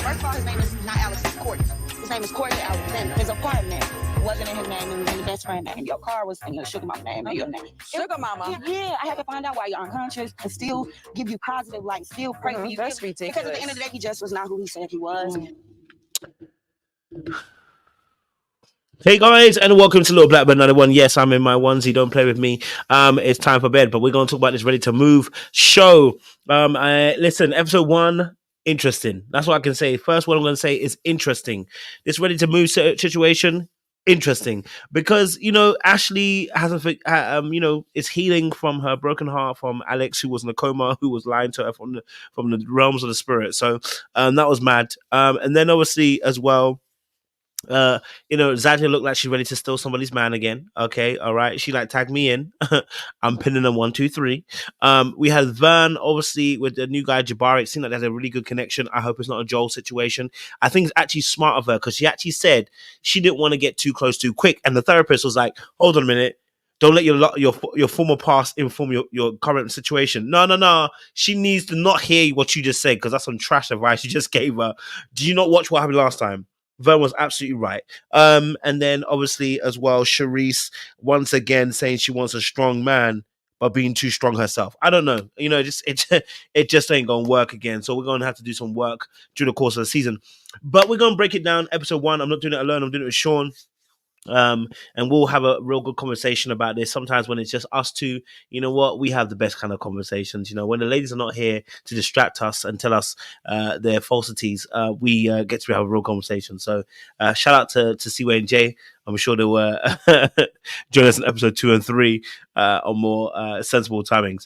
First of all, his name is not Alex, it's Courtney. His name is Courtney Alex, and his apartment wasn't in his name, it was in your best friend's name. Your car was in your sugar mama name, and your name. Sugar mama? Yeah, I had to find out why you're unconscious and still give you positive light, still pray for you. That's ridiculous. Because at the end of the day, he just was not who he said he was. Hey guys, and welcome to Little Black Bird 91. Yes, I'm in my onesie. Don't play with me. It's time for bed, but we're going to talk about this Ready to Move show. Listen, episode 1, interesting. That's what I can say. First, what I'm going to say is interesting. This Ready to Move situation, interesting, because Ashley hasn't, is healing from her broken heart from Alex, who was in a coma, who was lying to her from the realms of the spirit. So, that was mad. And then obviously as well. Zadia looked like she's ready to steal somebody's man again. Okay, all right. She tagged me in. I'm pinning them 1, 2, 3. We had Vern obviously with the new guy Jabari. It seemed like there's a really good connection. I hope it's not a Joel situation. I think it's actually smart of her because she actually said she didn't want to get too close too quick, and the therapist was like, "Hold on a minute. Don't let your former past inform your current situation." No. She needs to not hear what you just said because that's some trash advice you just gave her. Do you not watch what happened last time? Vern was absolutely right. And then obviously as well, Sharice once again saying she wants a strong man, but being too strong herself. I don't know. It just ain't gonna work again. So we're gonna have to do some work during the course of the season. But we're gonna break it down. Episode 1. I'm not doing it alone. I'm doing it with Sean. And we'll have a real good conversation about this. Sometimes when it's just us two, you know what, we have the best kind of conversations. When the ladies are not here to distract us and tell us their falsities, we get to have a real conversation. So shout out to Seaway and Jay. I'm sure they will join us in episode 2 and 3 on more sensible timings.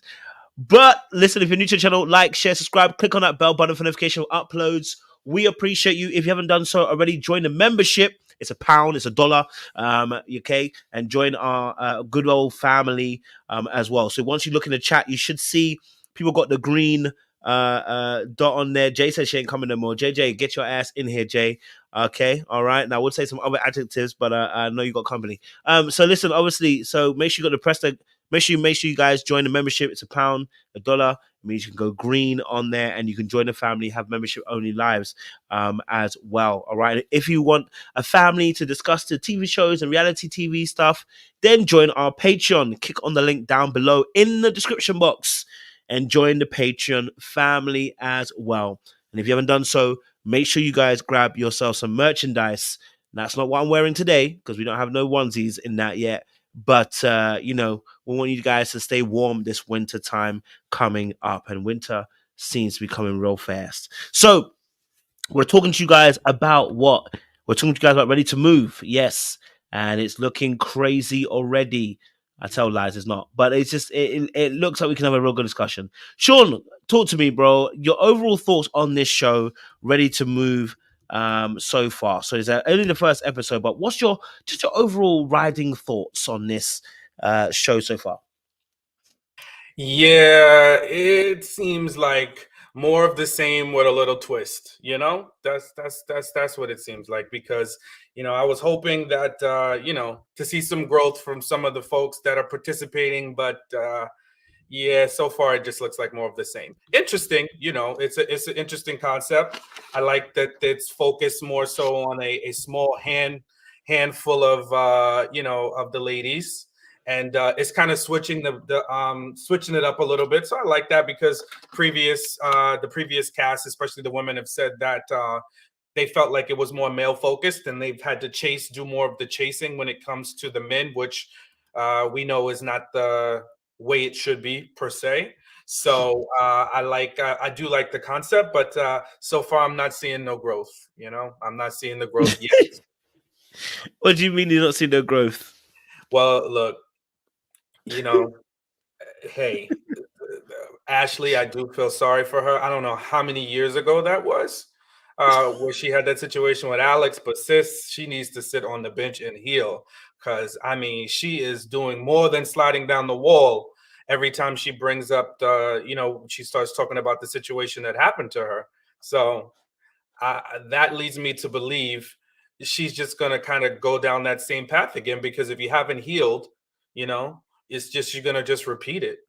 But listen, if you're new to the channel, like, share, subscribe, click on that bell button for notification of uploads. We appreciate you. If you haven't done so already, join the membership. It's £1, it's $1, okay? And join our good old family as well. So once you look in the chat, you should see people got the green dot on there. Jay says she ain't coming no more. JJ, get your ass in here, Jay. Okay, all right. Now I would say some other adjectives, but I know you got company. So listen, obviously, so make sure you got to press the. Make sure you guys join the membership. It's £1, $1. It means you can go green on there and you can join the family, have membership only lives as well. All right. If you want a family to discuss the TV shows and reality TV stuff, then join our Patreon. Click on the link down below in the description box and join the Patreon family as well. And if you haven't done so, make sure you guys grab yourself some merchandise. That's not what I'm wearing today because we don't have no onesies in that yet. But, we want you guys to stay warm this winter time coming up. And winter seems to be coming real fast. So we're talking to you guys about what? We're talking to you guys about Ready to Move. Yes. And it's looking crazy already. I tell lies, it's not. But it's just, it looks like we can have a real good discussion. Sean, talk to me, bro. Your overall thoughts on this show, Ready to Move, so far. So it's only the first episode, but what's your overall riding thoughts on this show so far? Yeah, it seems like more of the same with a little twist. That's what it seems like, because I was hoping that to see some growth from some of the folks that are participating, but yeah, so far it just looks like more of the same. Interesting, it's an interesting concept. I like that it's focused more so on a small handful of of the ladies, and it's kind of switching switching it up a little bit. So I like that, because the previous cast, especially the women, have said that they felt like it was more male focused, and they've had to do more of the chasing when it comes to the men, which we know is not the way it should be per se. So I do like the concept, but so far I'm not seeing no growth. I'm not seeing the growth yet. What do you mean you're not seeing no growth? Well, look, hey, Ashley, I do feel sorry for her. I don't know how many years ago that was, where she had that situation with Alex, but sis, she needs to sit on the bench and heal, because she is doing more than sliding down the wall every time she brings up she starts talking about the situation that happened to her. So that leads me to believe she's just going to kind of go down that same path again, because if you haven't healed, it's just, you're going to just repeat it.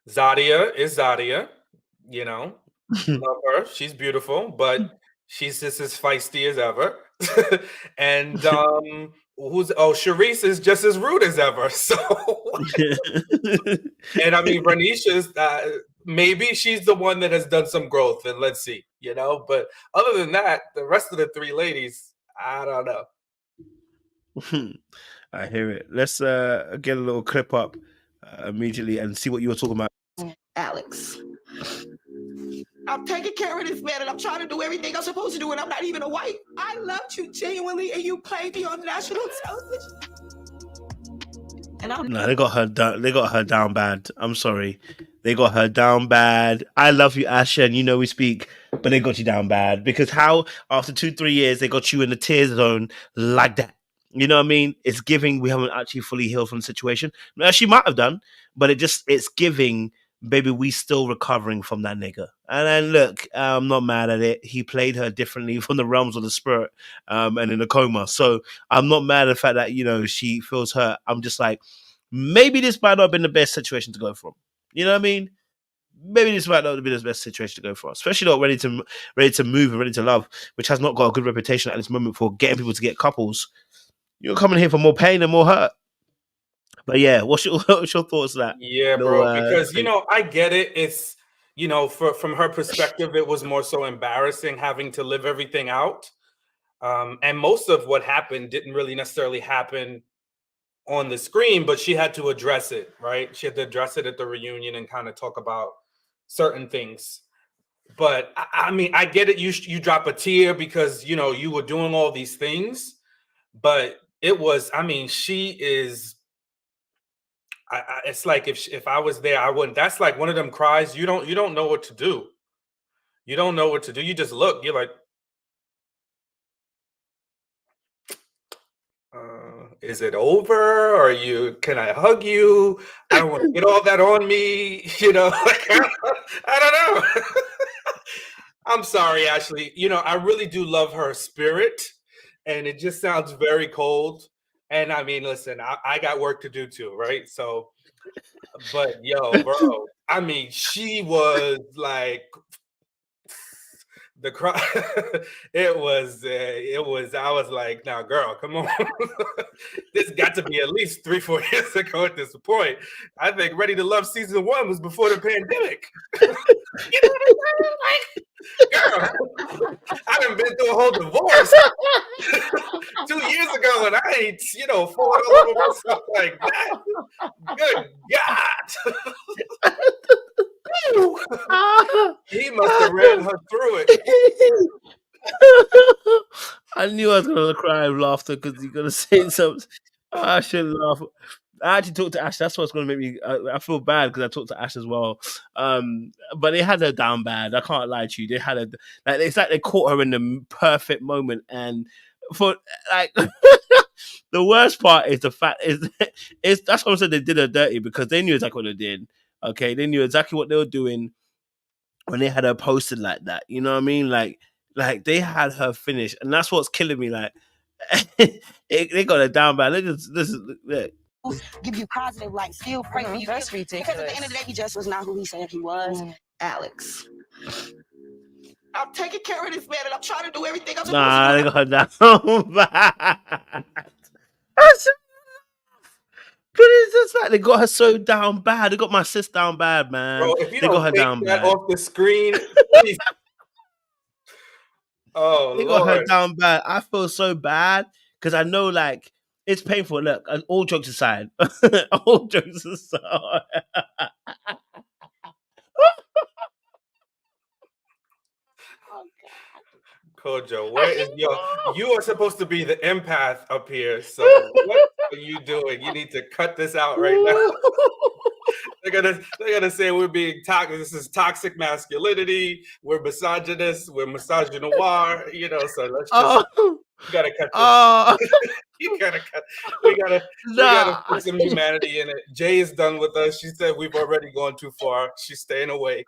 Zadia is Zadia, Love her. She's beautiful, but she's just as feisty as ever. And Sharice is just as rude as ever. So, and I mean, Verneisha's maybe she's the one that has done some growth, and let's see, But other than that, the rest of the three ladies, I don't know. I hear it. Let's get a little clip up immediately and see what you were talking about. Alex, I'm taking care of this man and I'm trying to do everything I'm supposed to do, and I'm not even a wife. I loved you genuinely and you played me on national television. No, they got her down. They got her down bad. I'm sorry, they got her down bad. I love you, Asha, and we speak, but they got you down bad because how after 2-3 years they got you in the tear zone like that. You know what I mean? It's giving we haven't actually fully healed from the situation. Now, she might have done, but it's giving, baby, we still recovering from that nigga. And then look, I'm not mad at it. He played her differently from the realms of the spirit and in a coma. So I'm not mad at the fact that, she feels hurt. I'm just like, maybe this might not have been the best situation to go from. You know what I mean? Maybe this might not have been the best situation to go for, especially not ready to move and ready to love, which has not got a good reputation at this moment for getting people to get couples. You're coming here for more pain and more hurt. But yeah, what's your thoughts on that? Yeah, bro, because I get it. It's from her perspective, it was more so embarrassing having to live everything out. And most of what happened didn't really necessarily happen on the screen, but she had to address it, right? She had to address it at the reunion and kind of talk about certain things. But I mean, I get it. You drop a tear because you were doing all these things, but it was. I mean, she is. It's like if I was there, I wouldn't. That's like one of them cries. You don't know what to do. You don't know what to do. You just look. You're like, is it over? Or can I hug you? I don't want to get all that on me. I don't know. I'm sorry, Ashley. I really do love her spirit, and it just sounds very cold. And I mean, listen, I got work to do too, right? So, but yo, bro, I mean, she was like the cry. It was. I was like, now, girl, come on. This got to be at least 3-4 years ago at this point. I think Ready to Love season 1 was before the pandemic. You know what I'm saying? Like, girl, I done been through a whole divorce 2 years ago, and I ain't, falling all over myself like that. Good God. He must have ran her through it. I knew I was going to cry of laughter because you're going to say something. I shouldn't laugh. I actually talked to Ash. That's what's going to make me. I feel bad because I talked to Ash as well. But they had her down bad. I can't lie to you. They had her. Like, it's like they caught her in the perfect moment. And for like, the worst part is the fact is that's what I said. They did her dirty because they knew exactly what they did. Okay, they knew exactly what they were doing when they had her posted like that. You know what I mean? Like they had her finished, and that's what's killing me. Like they got her down bad. Look. Give you positive, like, still pray for you. That's ridiculous. Because at the end of the day, he just was not who he said he was. Alex, I'm taking care of this man, and I'm trying to do everything I'm supposed to do. They got her down bad. But it's just like they got her so down bad. They got my sis down bad, man. Bro, if you they don't got her take down that bad off the screen, please. Oh, they Lord. got her down bad. I feel so bad because I know, like, it's painful. Look, all jokes aside, all jokes aside. Kojo, where is you are supposed to be the empath up here. So what are you doing? You need to cut this out right now. They're gonna say we're being toxic. This is toxic masculinity. We're misogynist. We're misogynoir. So let's just you gotta cut this. You gotta cut. We gotta put some humanity in it. Jay is done with us. She said we've already gone too far. She's staying away.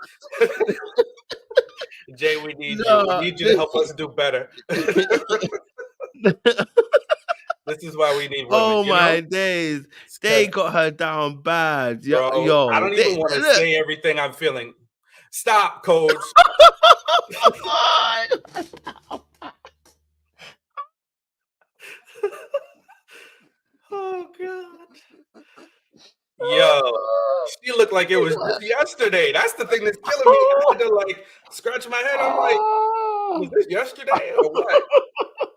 Jay, we need you. We need you to help us do better. This is why we need women. Oh my days. They got her down bad. Bro, yo. I don't even want to say everything I'm feeling. Stop, Coach. Oh God. Yo, she looked like it was just yesterday. That's the thing that's killing me. I had to like scratch my head. I'm like, was this yesterday or what?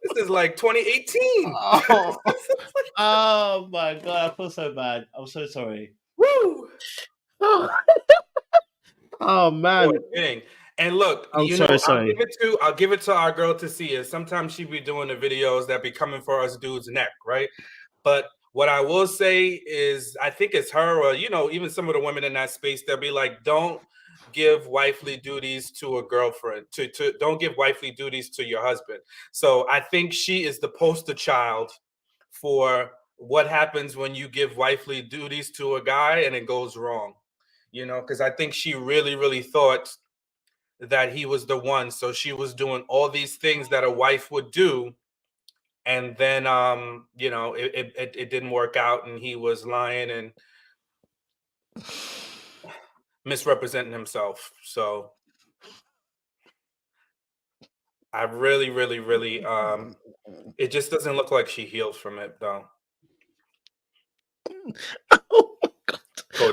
This is like 2018. Oh my God, I feel so bad. I'm so sorry. Woo! Oh man. Poor thing. And look, I'm so sorry. I'll give it to our girl to see it. Sometimes she be doing the videos that be coming for us dudes' neck, right? But what I will say is, I think it's her, or even some of the women in that space, they'll be like, don't give wifely duties to a girlfriend. To don't give wifely duties to your husband. So I think she is the poster child for what happens when you give wifely duties to a guy and it goes wrong. Because I think she really, really thought that he was the one. So she was doing all these things that a wife would do. And then, it didn't work out, and he was lying and misrepresenting himself. So I really, really, really, it just doesn't look like she healed from it, though.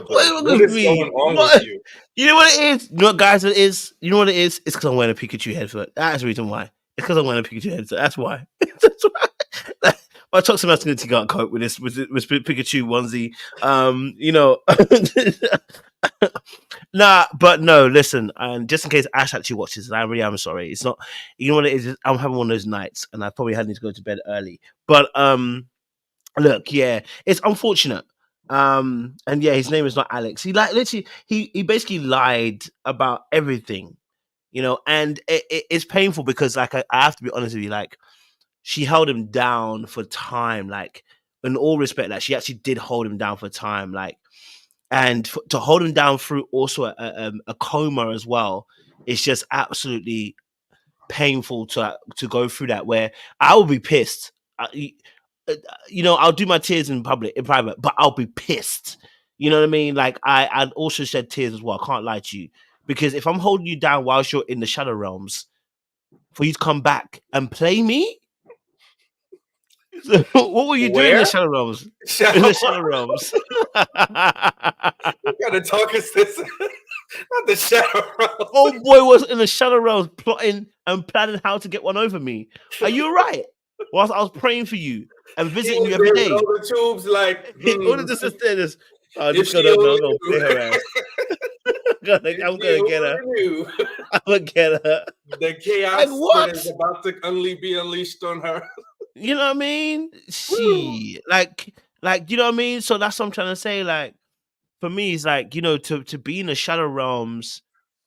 What is going on with you? You know what it is? You know what, guys, it is? You know what it is? It's because I'm wearing a Pikachu headset. That's the reason why. It's because I'm wearing a Pikachu headset. That's why. That's why. My toxic masculinity can't cope with this, with Pikachu onesie. Nah, but no, listen, and just in case Ash actually watches, and I really am sorry. It's not, you know what it is? I'm having one of those nights, and I probably had to go to bed early. But look, yeah, it's unfortunate. And yeah, his name is not Alex. He literally he basically lied about everything, and it's painful because like I have to be honest with you, like she held him down for time, like in all respect, like she actually did hold him down for time, like, and to hold him down through also a coma as well. It's just absolutely painful to go through that, where I will be pissed. I'll do my tears in private, but I'll be pissed. You know what I mean? Like I'd also shed tears as well. I can't lie to you, because if I'm holding you down whilst you're in the shadow realms, for you to come back and play me, what were you doing in the shadow realms? In the shadow realms. What kind of talk is this? Not the shadow realms. Oh boy, was in the shadow realms plotting and planning how to get one over me. Are you right? Whilst I was praying for you and visiting you every day. All the tubes, like all of this is this. Just go down, I'm gonna play her ass. I'm gonna get her. I'm gonna get her. The chaos that is about to be unleashed on her. You know what I mean? She like you know what I mean? So that's what I'm trying to say. Like, for me, it's like, to be in the shadow realms,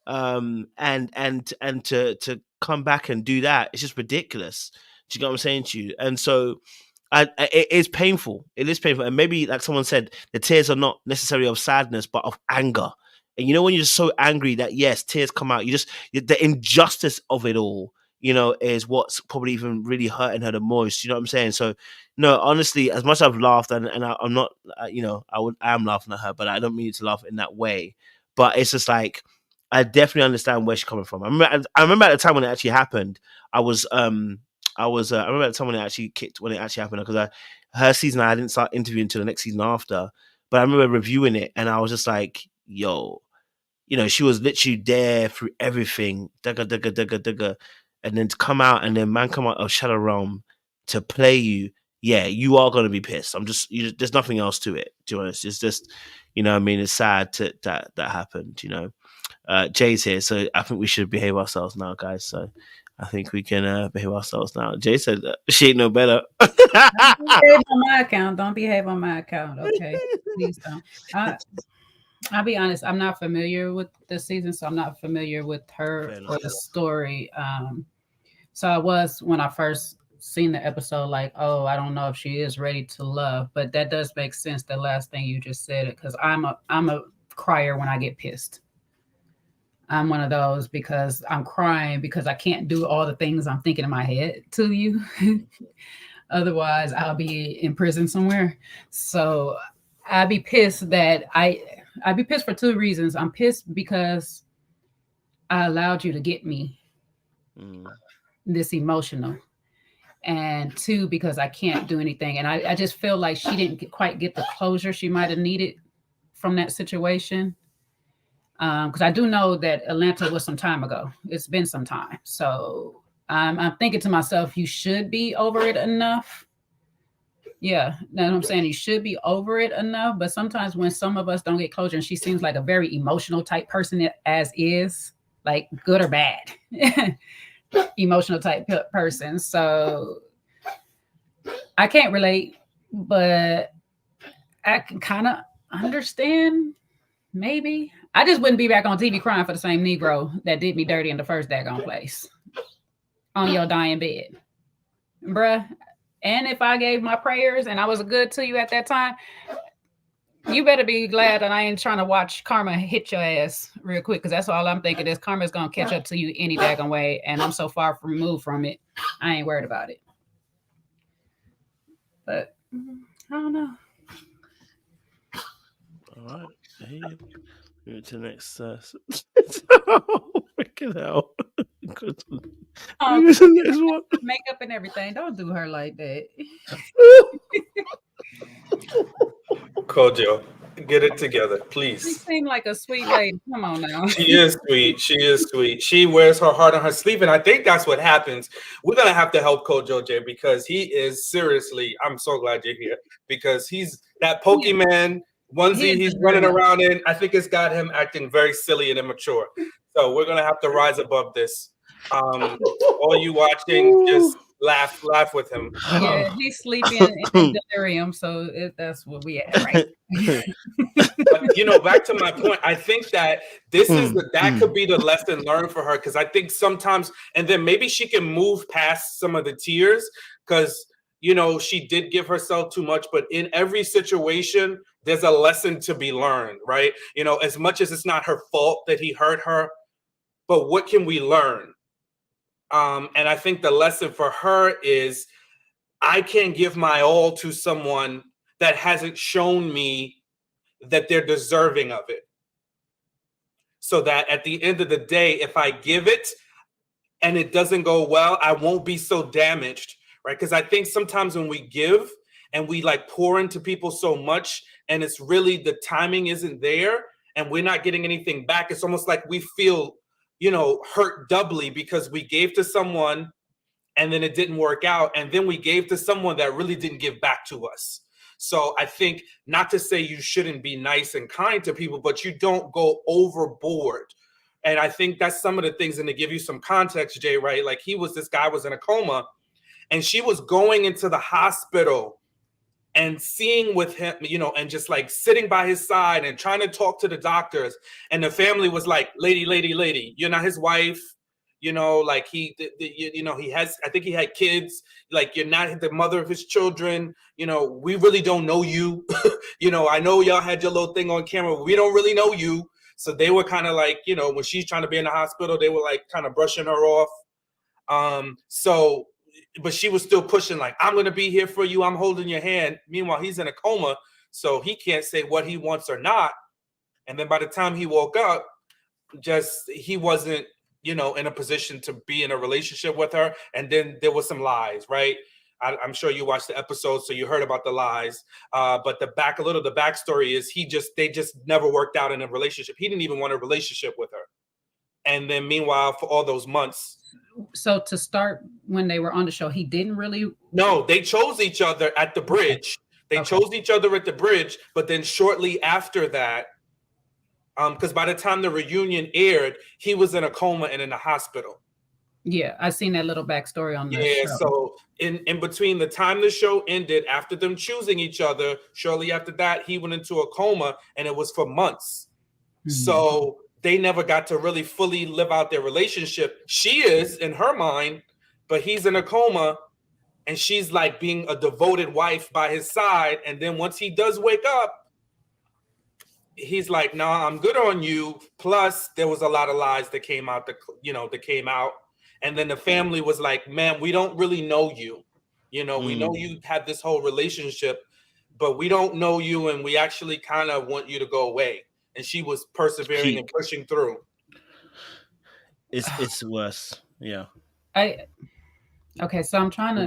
and to come back and do that, it's just ridiculous. Do you know what I'm saying to you? And so it is painful. It is painful. And maybe, like someone said, the tears are not necessarily of sadness, but of anger. And when you're just so angry that, yes, tears come out, the injustice of it all, is what's probably even really hurting her the most. You know what I'm saying? So, no, honestly, as much as I've laughed, and I'm not, I am laughing at her, but I don't mean to laugh in that way. But it's just like, I definitely understand where she's coming from. I remember at the time when it actually happened, I remember at the time when it actually happened, because her season, I didn't start interviewing until the next season after. But I remember reviewing it, and I was just like, yo, she was literally there through everything, and then to come out, and then man come out of Shadow Realm to play you. Yeah, you are gonna be pissed. There's nothing else to it. To be honest, it's just, I mean, it's sad that happened. Jay's here, so I think we should behave ourselves now, guys. So I think we can behave ourselves now. Jay said she ain't no better. Don't behave on my account. Don't behave on my account, okay? Please don't. I'll be honest, I'm not familiar with the season, so I'm not familiar with her or the story. So I was, when I first seen the episode, like, oh, I don't know if she is ready to love, but that does make sense, the last thing you just said, because I'm a crier when I get pissed. I'm one of those, because I'm crying because I can't do all the things I'm thinking in my head to you. Otherwise, I'll be in prison somewhere. So I'd be pissed that I'd be pissed for two reasons. I'm pissed because I allowed you to get me this emotional. And 2, because I can't do anything. And I just feel like she didn't quite get the closure she might have needed from that situation. Because I do know that Atlanta was some time ago. It's been some time. So I'm thinking to myself, you should be over it enough. Yeah, that's what I'm saying. You should be over it enough. But sometimes when some of us don't get closure, and she seems like a very emotional type person as is, like good or bad, emotional type person. So I can't relate, but I can kind of understand. Maybe I just wouldn't be back on TV crying for the same Negro that did me dirty in the first daggone place on your dying bed, bruh. And if I gave my prayers and I was good to you at that time, you better be glad that I ain't trying to watch karma hit your ass real quick, because that's all I'm thinking is karma's gonna catch up to you any daggone way, and I'm so far removed from it, I ain't worried about it. But I don't know. All right. Hey, move to the next. Freaking hell. Maybe it's the next one. Makeup and everything. Don't do her like that. Kojo, get it together, She please. seemed like a sweet lady. Come on now. She is sweet. She is sweet. She wears her heart on her sleeve, and I think that's what happens. We're gonna have to help Kojo J, because he is seriously. I'm so glad you're here, because he's that Pokemon onesie he's running around in. I think it's got him acting very silly and immature. So we're gonna have to rise above this. All you watching, just laugh with him. Yeah, he's sleeping in delirium, so that's what we at, right? But back to my point, I think that this is that could be the lesson learned for her, because I think sometimes, and then maybe she can move past some of the tears, because she did give herself too much. But in every situation, there's a lesson to be learned, right? As much as it's not her fault that he hurt her, but what can we learn? And I think the lesson for her is, I can't give my all to someone that hasn't shown me that they're deserving of it. So that at the end of the day, if I give it and it doesn't go well, I won't be so damaged, right? Because I think sometimes when we give and we like pour into people so much, and it's really the timing isn't there and we're not getting anything back, it's almost like we feel hurt doubly, because we gave to someone and then it didn't work out, and then we gave to someone that really didn't give back to us. So I think, not to say you shouldn't be nice and kind to people, but you don't go overboard. And I think that's some of the things, and to give you some context, Jay, right? Like this guy was in a coma, and she was going into the hospital and seeing with him, and just like sitting by his side and trying to talk to the doctors. And the family was like, lady, you're not his wife. Like he has, I think he had kids. Like, you're not the mother of his children. We really don't know you. I know y'all had your little thing on camera, but we don't really know you. So they were kind of like, when she's trying to be in the hospital, they were like kind of brushing her off. But she was still pushing, like, I'm going to be here for you. I'm holding your hand. Meanwhile, he's in a coma, so he can't say what he wants or not. And then by the time he woke up, he wasn't, in a position to be in a relationship with her. And then there was some lies, right? I'm sure you watched the episode, so you heard about the lies. But the backstory is they just never worked out in a relationship. He didn't even want a relationship with her. And then meanwhile, for all those months. So to start, when they were on the show, he didn't really. No, they chose each other at the bridge. They chose each other at the bridge, but then shortly after that, because by the time the reunion aired, he was in a coma and in the hospital. Yeah, I seen that little backstory on the show. Yeah, so in between the time the show ended, after them choosing each other, shortly after that, he went into a coma, and it was for months. Mm-hmm. So they never got to really fully live out their relationship. She is, in her mind, but he's in a coma, and she's like being a devoted wife by his side. And then once he does wake up, he's like, nah, I'm good on you. Plus, there was a lot of lies that came out, And then the family was like, man, we don't really know you. We know you had this whole relationship, but we don't know you, and we actually kind of want you to go away. And she was persevering and pushing through. It's worse. Yeah. Okay, so I'm trying to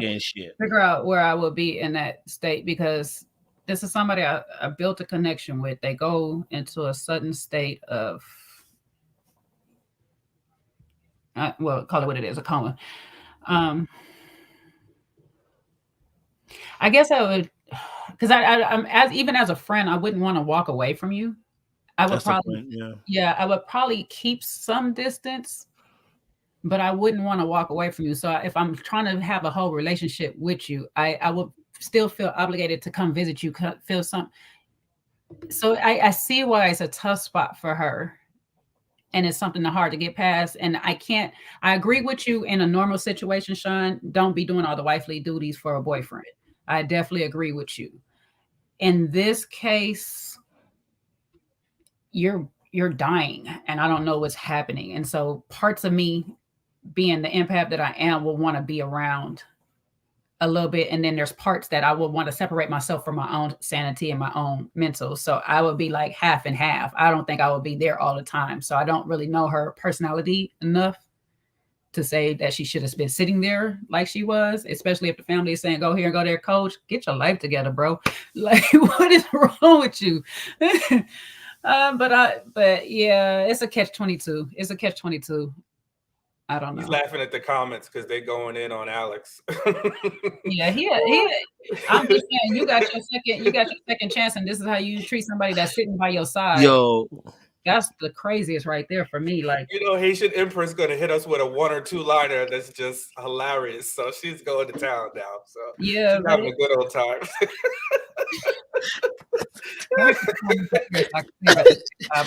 figure out where I would be in that state, because this is somebody I built a connection with. They go into a sudden state of, well, call it what it is, a coma. I guess I would, because I'm even as a friend, I wouldn't want to walk away from you. I would I would probably keep some distance, but I wouldn't want to walk away from you. So if I'm trying to have a whole relationship with you, I would still feel obligated to come visit you, feel some. So I see why it's a tough spot for her. And it's something hard to get past. And I agree with you in a normal situation, Sean. Don't be doing all the wifely duties for a boyfriend. I definitely agree with you. In this case, you're dying and I don't know what's happening. And so parts of me, being the empath that I am, will want to be around a little bit. And then there's parts that I would want to separate myself from my own sanity and my own mental. So I would be like half and half. I don't think I would be there all the time. So I don't really know her personality enough to say that she should have been sitting there like she was, especially if the family is saying, go here and go there, coach, get your life together, bro. Like, what is wrong with you? But yeah, it's a catch-22. It's a catch-22. I don't know. He's laughing at the comments because they're going in on Alex. Yeah, I'm just saying, you got your second chance, and this is how you treat somebody that's sitting by your side. Yo, that's the craziest right there for me. Like, Haitian Empress gonna hit us with a 1 or 2 liner that's just hilarious. So she's going to town now. So yeah, she's having a good old time.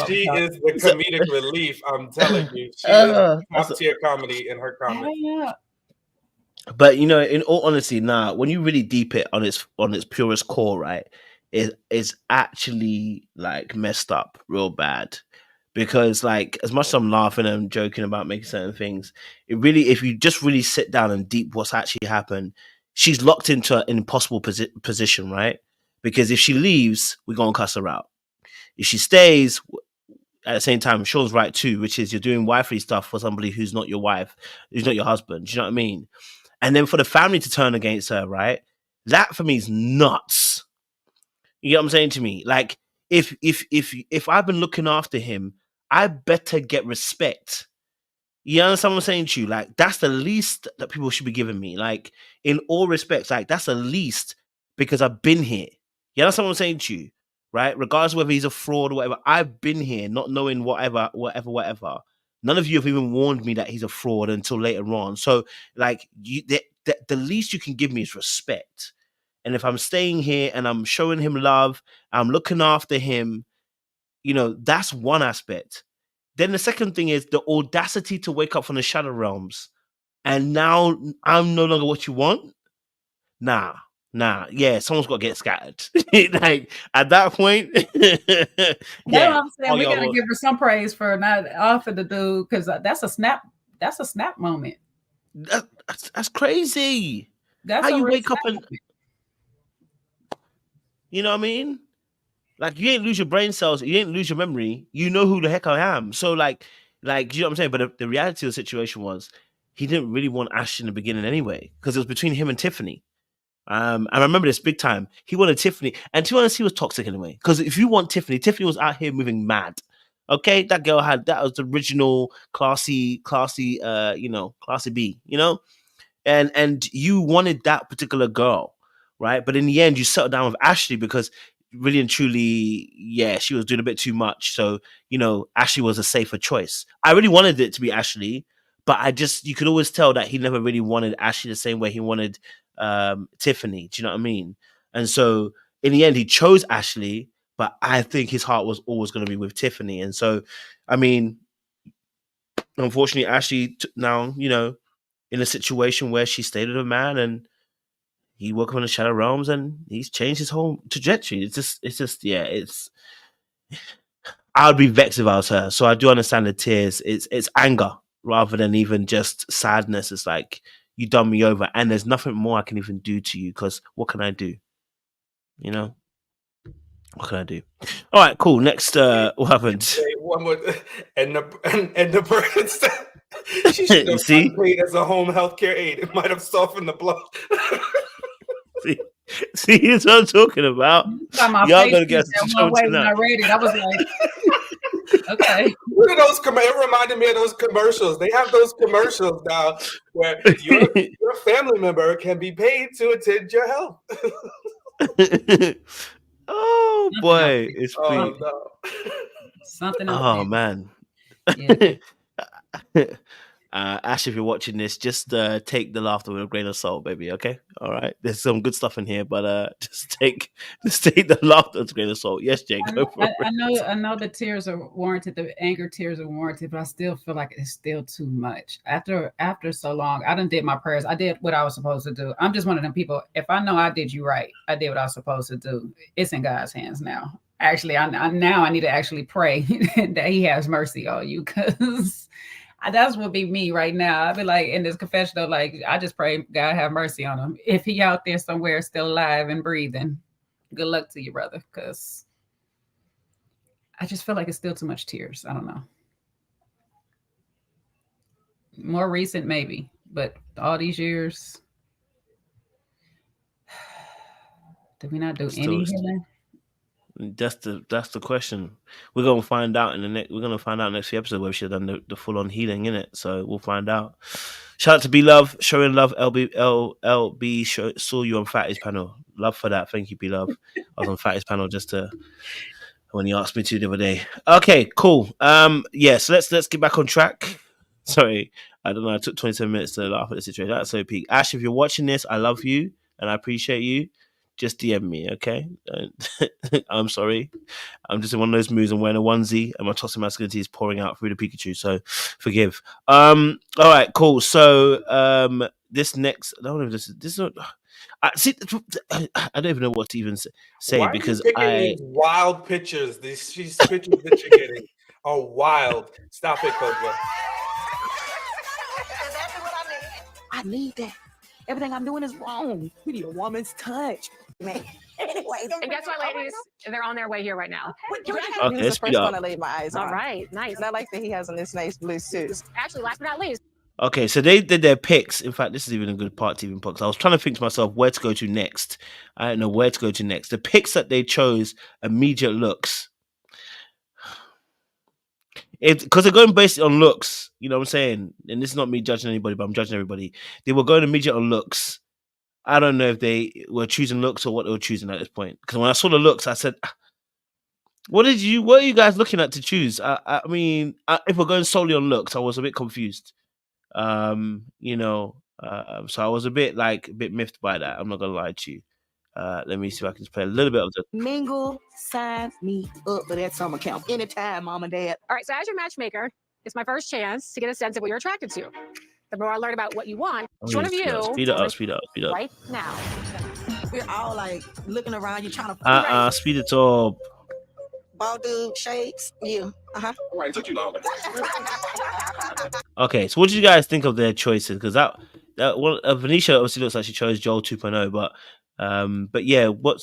She is the comedic relief. I'm telling you, she is top tier comedy in her comments. But in all honesty, when you really deep it on its purest core, right, it's actually like messed up real bad. Because like, as much as I'm laughing and joking about making certain things, it really, if you just really sit down and deep what's actually happened, she's locked into an impossible position, right? Because if she leaves, we're going to cuss her out. If she stays, at the same time, Sean's right too, which is you're doing wifey stuff for somebody who's not your wife, who's not your husband. Do you know what I mean? And then for the family to turn against her, right? That for me is nuts. You get what I'm saying to me? Like, if I've been looking after him, I better get respect. You understand what I'm saying to you? Like, that's the least that people should be giving me. Like, in all respects, like, that's the least, because I've been here. You understand what I'm saying to you? Right? Regardless of whether he's a fraud or whatever, I've been here not knowing whatever. None of you have even warned me that he's a fraud until later on. So, like, the least you can give me is respect. And if I'm staying here and I'm showing him love, I'm looking after him, that's one aspect. Then the second thing is the audacity to wake up from the shadow realms. And now I'm no longer what you want. Nah. Yeah, someone's got to get scattered. Like, at that point, yeah. What I'm saying. We got to give her some praise for not offering the dude, because that's a snap. That's a snap moment. That's crazy. That's how you wake up and, you know what I mean? Like, you ain't lose your brain cells, you ain't lose your memory. You know who the heck I am. So like, you know what I'm saying? But the reality of the situation was, he didn't really want Ash in the beginning anyway, because it was between him and Tiffany. I remember this big time. He wanted Tiffany, and to be honest, he was toxic anyway. Because if you want Tiffany was out here moving mad. Okay, that girl that was the original classy, classy B, and you wanted that particular girl, right? But in the end, you settled down with Ashley because really and truly, yeah, she was doing a bit too much. So, Ashley was a safer choice. I really wanted it to be Ashley, but you could always tell that he never really wanted Ashley the same way he wanted Tiffany. Do you know what I mean? And so in the end, he chose Ashley, but I think his heart was always going to be with Tiffany. And so, I mean, unfortunately, Ashley now, in a situation where she stayed with a man and he woke up in the shadow realms and he's changed his whole trajectory. I would be vexed if I was her. So I do understand the tears. It's anger rather than even just sadness. It's like, you done me over and there's nothing more I can even do to you, because what can I do? What can I do? All right, cool. Next, what happened? One more, and the birds. She should have See? paid as a home healthcare aide. It might have softened the blow. See, that's what I'm talking about. Y'all gonna get that one way when I read it. I was like, okay. What are those? It reminded me of those commercials. They have those commercials now where your family member can be paid to attend your health. Oh boy, it's oh no. Something else. Oh man. Yeah. Ash, if you're watching this, just take the laughter with a grain of salt, baby. Okay, all right. There's some good stuff in here, but just take the laughter with a grain of salt. Yes, Jake. I know the tears are warranted. The anger tears are warranted, but I still feel like it's still too much. After so long, I done did my prayers. I did what I was supposed to do. I'm just one of them people. If I know I did you right, I did what I was supposed to do. It's in God's hands now. Actually, I need to actually pray that He has mercy on you, because that's what be me right now. I'd be like in this confessional, like I just pray God have mercy on him. If he out there somewhere still alive and breathing, good luck to you, brother. Because I just feel like it's still too much tears. I don't know. More recent, maybe, but all these years, did we not do any healing? That's the question. We're gonna find out next few episodes whether she done the full on healing in it. So we'll find out. Shout out to B Love, showing love. LB saw you on Fatty's panel. Love for that. Thank you, B Love. I was on Fatty's panel when he asked me to the other day. Okay, cool. Yeah. So let's get back on track. Sorry, I don't know. I took 27 minutes to laugh at the situation. That's so peak. Ash, if you're watching this, I love you and I appreciate you. Just DM me, okay? I'm sorry. I'm just in one of those moods. I'm wearing a onesie and my toxic masculinity is pouring out through the Pikachu, so forgive. All right, cool. So this next, I don't know if this is not. I don't even know what to even say. Why because are you picking these wild pictures. These pictures that you're getting are wild. Stop it, Cobra. Exactly what I need. I need that. Everything I'm doing is wrong. We need a woman's touch, man. Anyway, and guess what, ladies? They're on their way here right now. Okay, he was the first one I laid my eyes on. All right, nice. And I like that he has on this nice blue suit. Actually, last but not least. Okay, so they did their picks. In fact, this is even a good part to even put. I was trying to think to myself where to go to next. I don't know where to go to next. The picks that they chose, immediate looks. Because they're going based on looks, you know what I'm saying? And this is not me judging anybody, but I'm judging everybody. They were going immediate on looks. I don't know if they were choosing looks or what they were choosing at this point. Because when I saw the looks, I said, what are you guys looking at to choose? I mean, if we're going solely on looks, I was a bit confused. So I was a bit miffed by that. I'm not gonna lie to you. Let me see if I can just play a little bit of the mingle. Sign me up for that summer camp anytime, mom and dad. All right, so as your matchmaker, it's my first chance to get a sense of what you're attracted to. The more I learn about what you want, each one of you speed up right now. We're all like looking around you trying to speed it up. Ball dude, shades, yeah. All right, took you long. Okay, so what did you guys think of their choices? Because that one, Vanisha obviously looks like she chose Joel 2.0, but yeah, what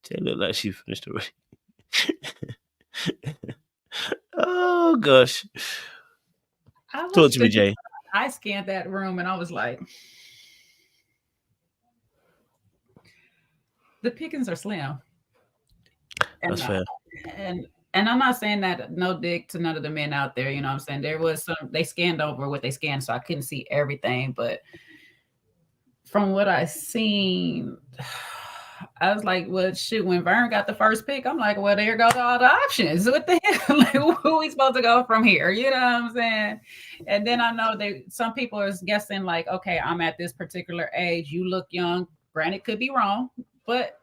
they look like she finished already. Oh gosh. Talk to me, Jay. I scanned that room and I was like, the pickings are slim. That's fair. And I'm not saying that no dick to none of the men out there, you know what I'm saying? There was they scanned over what they scanned, so I couldn't see everything. But from what I seen, I was like, well, shoot, when Vern got the first pick, I'm like, well, there go all the options. What the hell? Like, who are we supposed to go from here? You know what I'm saying? And then I know that some people are guessing like, okay, I'm at this particular age. You look young. Granted, could be wrong, but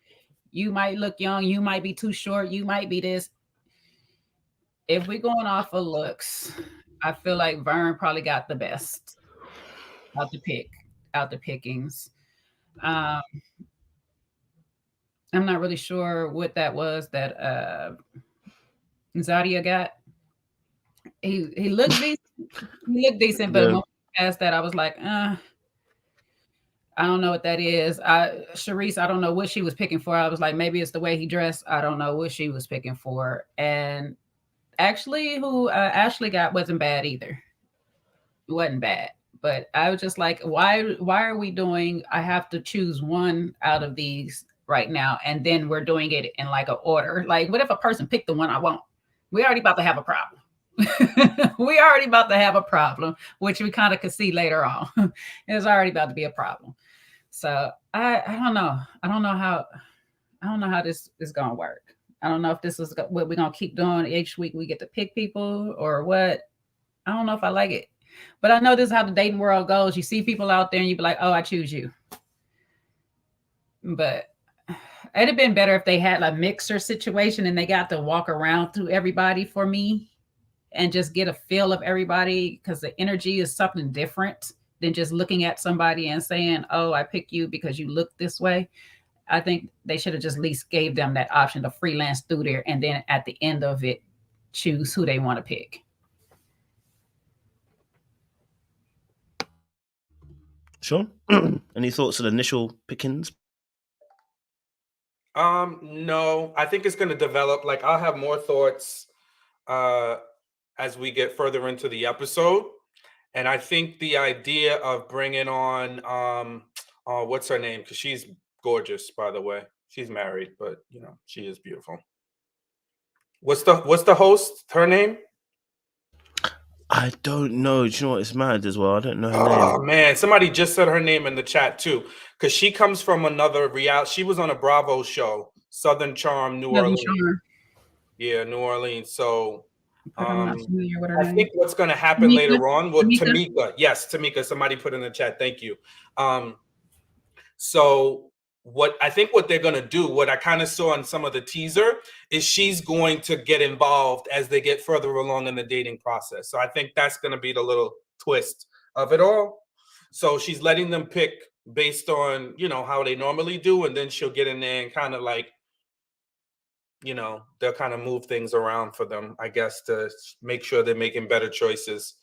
you might look young. You might be too short. You might be this. If we're going off of looks, I feel like Vern probably got the best out the pickings. I'm not really sure what that was that Zadia got. He looked decent. He looked decent, but past that, I was like, I don't know what that is. Sharice, I don't know what she was picking for. I was like, maybe it's the way he dressed. I don't know what she was picking for. And actually, who Ashley got wasn't bad either. wasn't bad. But I was just like, why are we doing? I have to choose one out of these right now, and then we're doing it in like an order. Like, what if a person picked the one I want? We already about to have a problem. We already about to have a problem, which we kind of could see later on. It's already about to be a problem. So I don't know. I don't know how this is gonna work. I don't know if this is what we're gonna keep doing each week. We get to pick people or what. I don't know if I like it, but I know this is how the dating world goes. You see people out there and you be like, oh, I choose you. But it'd have been better if they had a mixer situation and they got to walk around through everybody for me and just get a feel of everybody, because the energy is something different than just looking at somebody and saying, oh, I pick you because you look this way. I think they should have just at least gave them that option to freelance through there, and then at the end of it, choose who they want to pick. Sure. Any thoughts on initial pickings? No, I think it's going to develop. Like, I'll have more thoughts as we get further into the episode. And I think the idea of bringing on what's her name? Because she's gorgeous, by the way. She's married, but you know, she is beautiful. What's the host? Her name? I don't know. Do you know what? It's mad as well. I don't know her name. Oh man, somebody just said her name in the chat too, because she comes from another reality. She was on a Bravo show, Southern Charm, New Orleans. Yeah, New Orleans. So I think what's going to happen later on. Well, Tamika. Yes, Tamika. Somebody put in the chat. Thank you. So what they're going to do, what I kind of saw in some of the teaser, is she's going to get involved as they get further along in the dating process. So I think that's going to be the little twist of it all. So she's letting them pick based on, you know, how they normally do. And then she'll get in there and kind of like, you know, they'll kind of move things around for them, I guess, to make sure they're making better choices.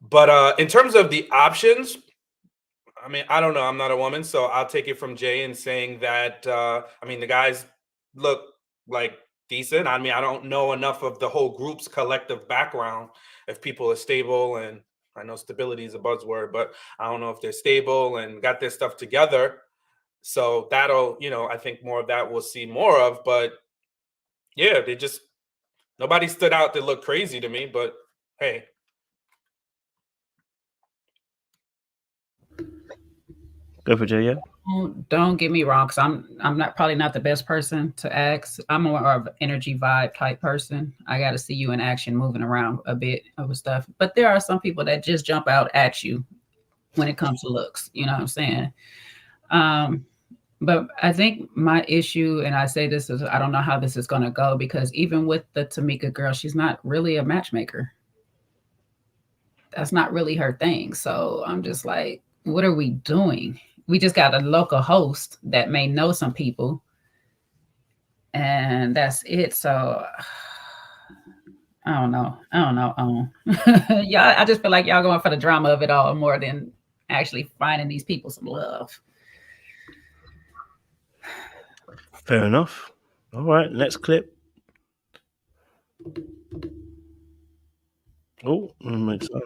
But in terms of the options, I mean, I don't know. I'm not a woman, so I'll take it from Jay in saying that, I mean, the guys look like decent. I mean, I don't know enough of the whole group's collective background, if people are stable, and I know stability is a buzzword, but I don't know if they're stable and got their stuff together. So that'll, you know, I think more of that we'll see more of. But yeah, nobody stood out that looked crazy to me, but hey. Go for Jay, yeah. Don't get me wrong, because I'm probably not the best person to ask. I'm more of an energy vibe type person. I got to see you in action, moving around a bit of stuff. But there are some people that just jump out at you when it comes to looks. You know what I'm saying? But I think my issue, and I say this is, I don't know how this is going to go, because even with the Tamika girl, she's not really a matchmaker. That's not really her thing. So I'm just like, what are we doing? We just got a local host that may know some people, and that's it. So I don't know. Y'all, I just feel like y'all going for the drama of it all more than actually finding these people some love. Fair enough. All right, next clip. Oh, makes sense.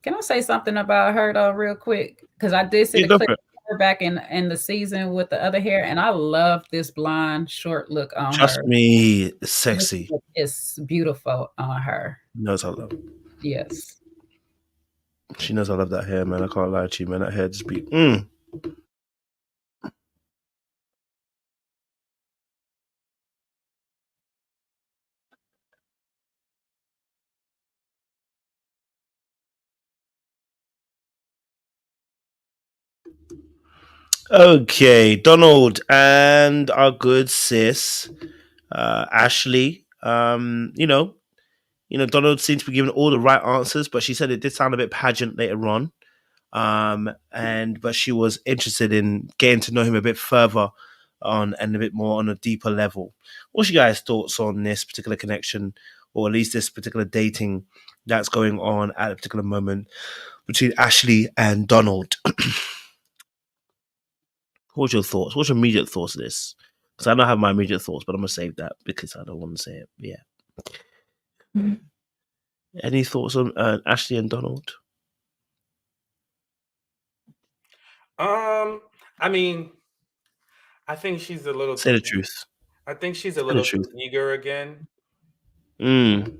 Can I say something about her though, real quick? Because I did see the clip of her back in the season with the other hair, and I love this blonde short look on her. Trust me, it's sexy. It's beautiful on her. She knows I love it. Yes. She knows I love that hair, man. I can't lie to you, man. That hair just be Okay, Donald and our good sis, Ashley. Donald seemed to be giving all the right answers, but she said it did sound a bit pageant later on. But she was interested in getting to know him a bit further and a bit more on a deeper level. What's your guys' thoughts on this particular connection, or at least this particular dating that's going on at a particular moment between Ashley and Donald? What's your thoughts? What's your immediate thoughts of this? Because I don't have my immediate thoughts, but I'm going to save that because I don't want to say it. Yeah. Any thoughts on Ashley and Donald? I mean, I think she's a little Say too. the truth. I think she's a Say the little too truth. eager again. Mm.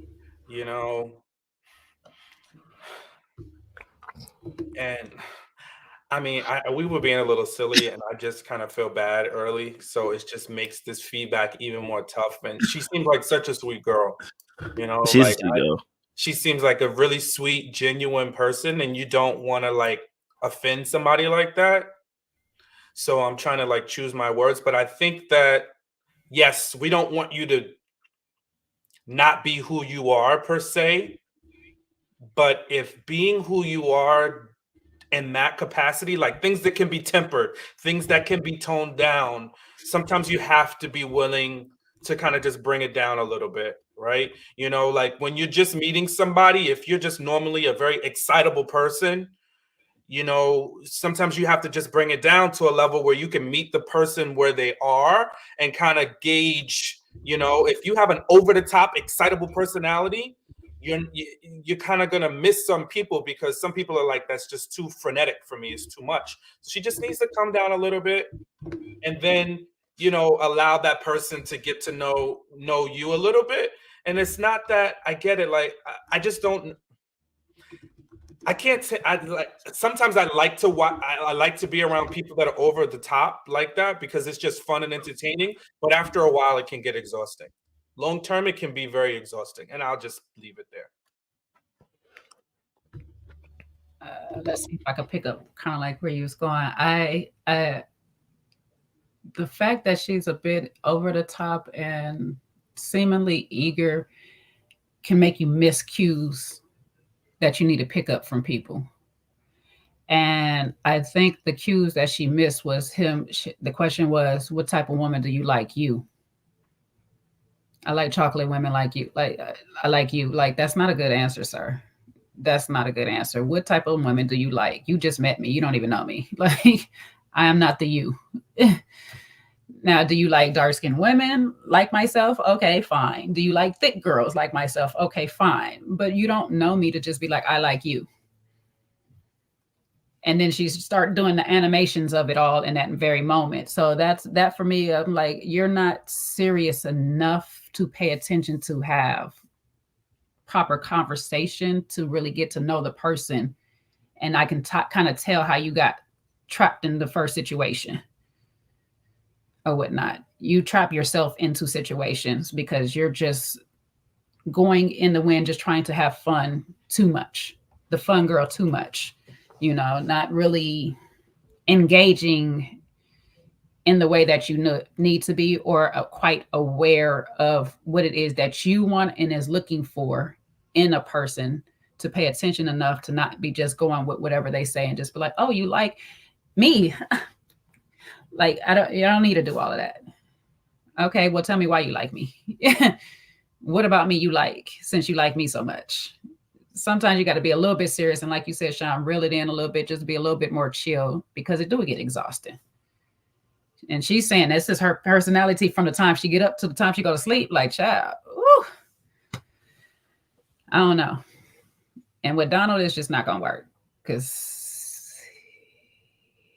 You know, and I mean, we were being a little silly, and I just kind of feel bad early, so it just makes this feedback even more tough. And she seems like such a sweet girl, you know, She's a like sweet girl. she seems like a really sweet, genuine person, and you don't want to like offend somebody like that. So I'm trying to like choose my words, but I think that yes, we don't want you to not be who you are per se, but if being who you are in that capacity, like things that can be tempered, things that can be toned down, sometimes you have to be willing to kind of just bring it down a little bit, right? You know, like when you're just meeting somebody, if you're just normally a very excitable person, you know, sometimes you have to just bring it down to a level where you can meet the person where they are and kind of gauge, you know, if you have an over the top excitable personality, you're kind of going to miss some people because some people are like, that's just too frenetic for me, it's too much. She just needs to come down a little bit and then, you know, allow that person to get to know you a little bit. And it's not that I get it, like I just don't, I can't say I like sometimes I like to watch I like to be around people that are over the top like that because it's just fun and entertaining, but after a while it can get exhausting. Long term it can be very exhausting, and I'll just leave it there. Let's see if I can pick up kind of like where you was going. The fact that she's a bit over the top and seemingly eager can make you miss cues that you need to pick up from people. And I think the cues that she missed was the question was, what type of woman do you like? You. I like chocolate women like you. Like, I like you. Like, that's not a good answer, sir. That's not a good answer. What type of women do you like? You just met me. You don't even know me. Like, I am not the you. Now, do you like dark-skinned women like myself? Okay, fine. Do you like thick girls like myself? Okay, fine. But you don't know me to just be like, I like you. And then she start doing the animations of it all in that very moment. So that for me. I'm like, you're not serious enough to pay attention to have proper conversation to really get to know the person. And I can kind of tell how you got trapped in the first situation or whatnot. You trap yourself into situations because you're just going in the wind, just trying to have fun too much. The fun girl too much, you know, not really engaging in the way that you need to be, or quite aware of what it is that you want and is looking for in a person, to pay attention enough to not be just going with whatever they say and just be like, oh, you like me. Like, you don't need to do all of that. Okay, well, tell me why you like me. What about me you like, since you like me so much? Sometimes you got to be a little bit serious. And like you said, Sean, reel it in a little bit, just be a little bit more chill, because it do get exhausting. And she's saying this is her personality from the time she get up to the time she go to sleep. Like, child, whew, I don't know. And with Donald, it's just not going to work because